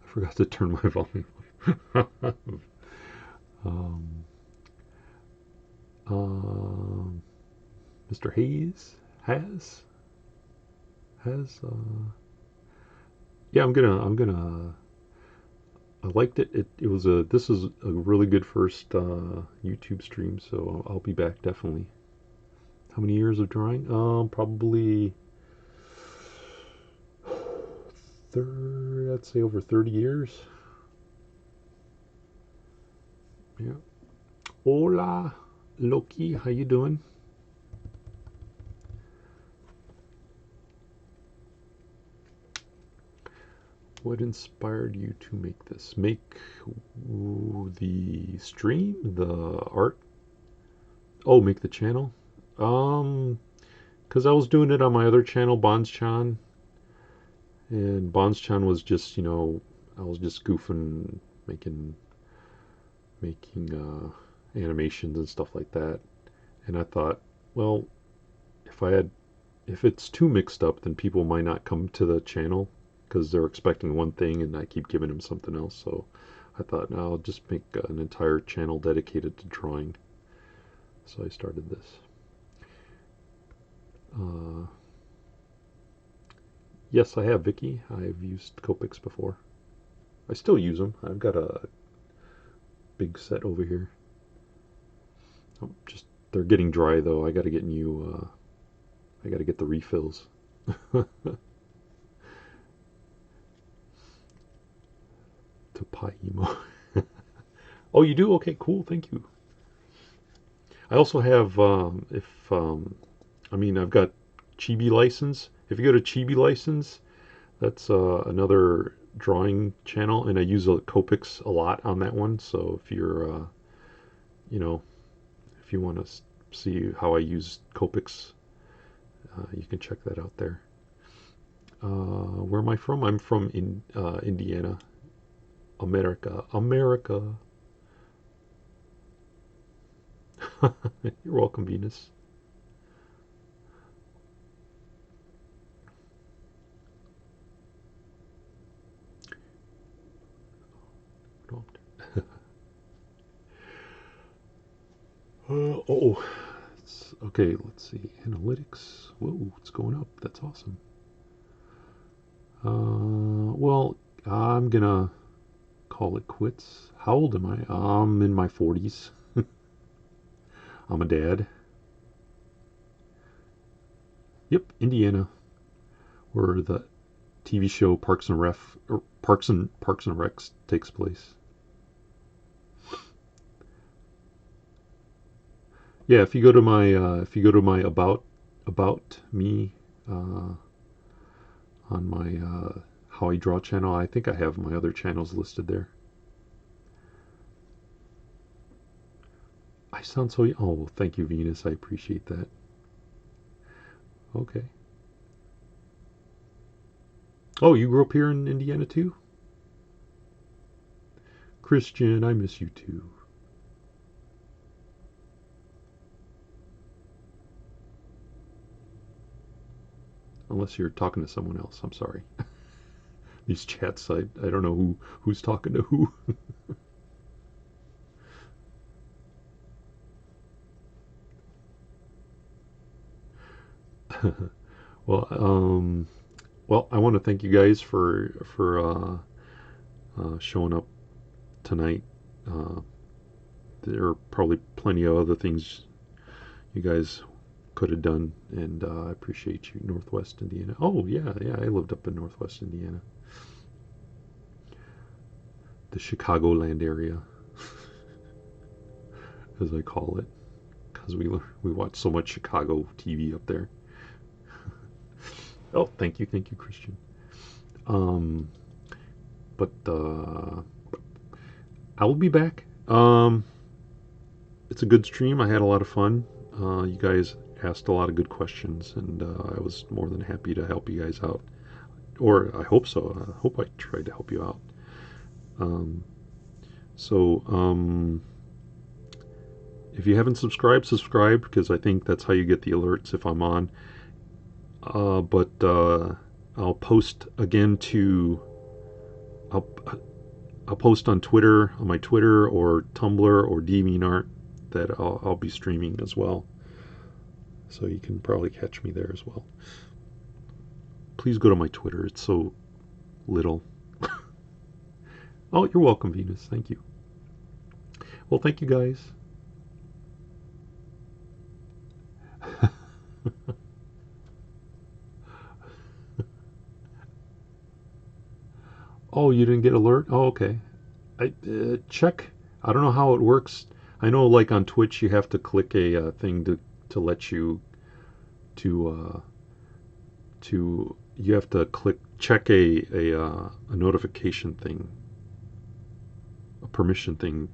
forgot to turn my volume off. Mr. Hayes has yeah, I'm gonna I liked it. It was a this is a really good first YouTube stream, so I'll be back definitely. How many years of drawing? Probably I'd say over 30 years. Yeah. Hola, Loki. How you doing? What inspired you to make this? Make the stream, the art? Oh, make the channel? Um, because I was doing it on my other channel, Bonds-chan, and Bonds-chan was just, I was just goofing, making animations and stuff like that. And I thought, well, if I had if it's too mixed up, then people might not come to the channel because they're expecting one thing and I keep giving them something else. So I thought, no, I'll just make an entire channel dedicated to drawing. So I started this. Uh, yes, I have, Vicky. I've used Copics before. I still use them. I've got a big set over here. Just they're getting dry though. I got to get new. I got to get the refills. To Paimo. Oh, you do? Okay, cool. Thank you. I also have, I've got Chibi License. If you go to Chibi License, that's another drawing channel, and I use Copics a lot on that one. So if you're, you know, if you want to see how I use Copics, you can check that out there. Where am I from? I'm from Indiana, America. America. You're welcome, Venus. Oh, okay. Let's see. Analytics. Whoa, it's going up. That's awesome. Well, I'm gonna call it quits. How old am I? I'm in my 40s. I'm a dad. Yep, Indiana, where the TV show Parks and Recs takes place. Yeah, if you go to my about me on my how I draw channel, I think I have my other channels listed there. I sound so young. Oh, thank you, Venus. I appreciate that. Okay. Oh, you grew up here in Indiana too? Christian, I miss you too. Unless you're talking to someone else. I'm sorry. These chats, I don't know who's talking to who. Well, well, I want to thank you guys for showing up tonight. Uh, there are probably plenty of other things you guys could have done, and I appreciate you, Northwest Indiana. Oh yeah, yeah, I lived up in Northwest Indiana, the Chicagoland area, as I call it, because we watch so much Chicago TV up there. Oh, thank you, Christian. Um, but I will be back. It's a good stream. I had a lot of fun. You guys asked a lot of good questions, and I was more than happy to help you guys out. Or I hope so. I hope I tried to help you out. Um, so, if you haven't subscribed, subscribe because I think that's how you get the alerts if I'm on. But I'll post again to I'll, I'll post on Twitter, on my Twitter or Tumblr or DeviantArt that I'll be streaming as well. So you can probably catch me there as well. Please go to my Twitter. It's so little. Oh, you're welcome, Venus. Thank you. Well, thank you guys. Oh, you didn't get alert? Oh, okay. I check. I don't know how it works. I know, like on Twitch, you have to click a thing to let you to you have to check a notification thing, a permission thing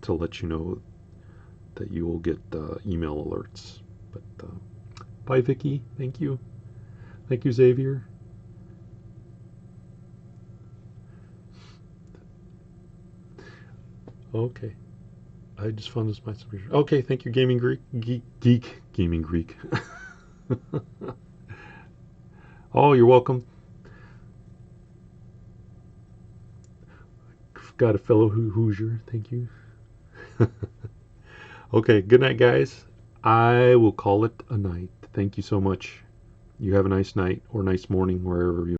to let you know that you will get email alerts. But bye, Vicky. Thank you. Thank you, Xavier. Okay. I just found this my subscription. Okay, thank you, Gaming Greek. Geek Gaming Greek. Oh, you're welcome. Got a fellow Hoosier. Thank you. Okay, good night, guys. I will call it a night. Thank you so much. You have a nice night or nice morning wherever you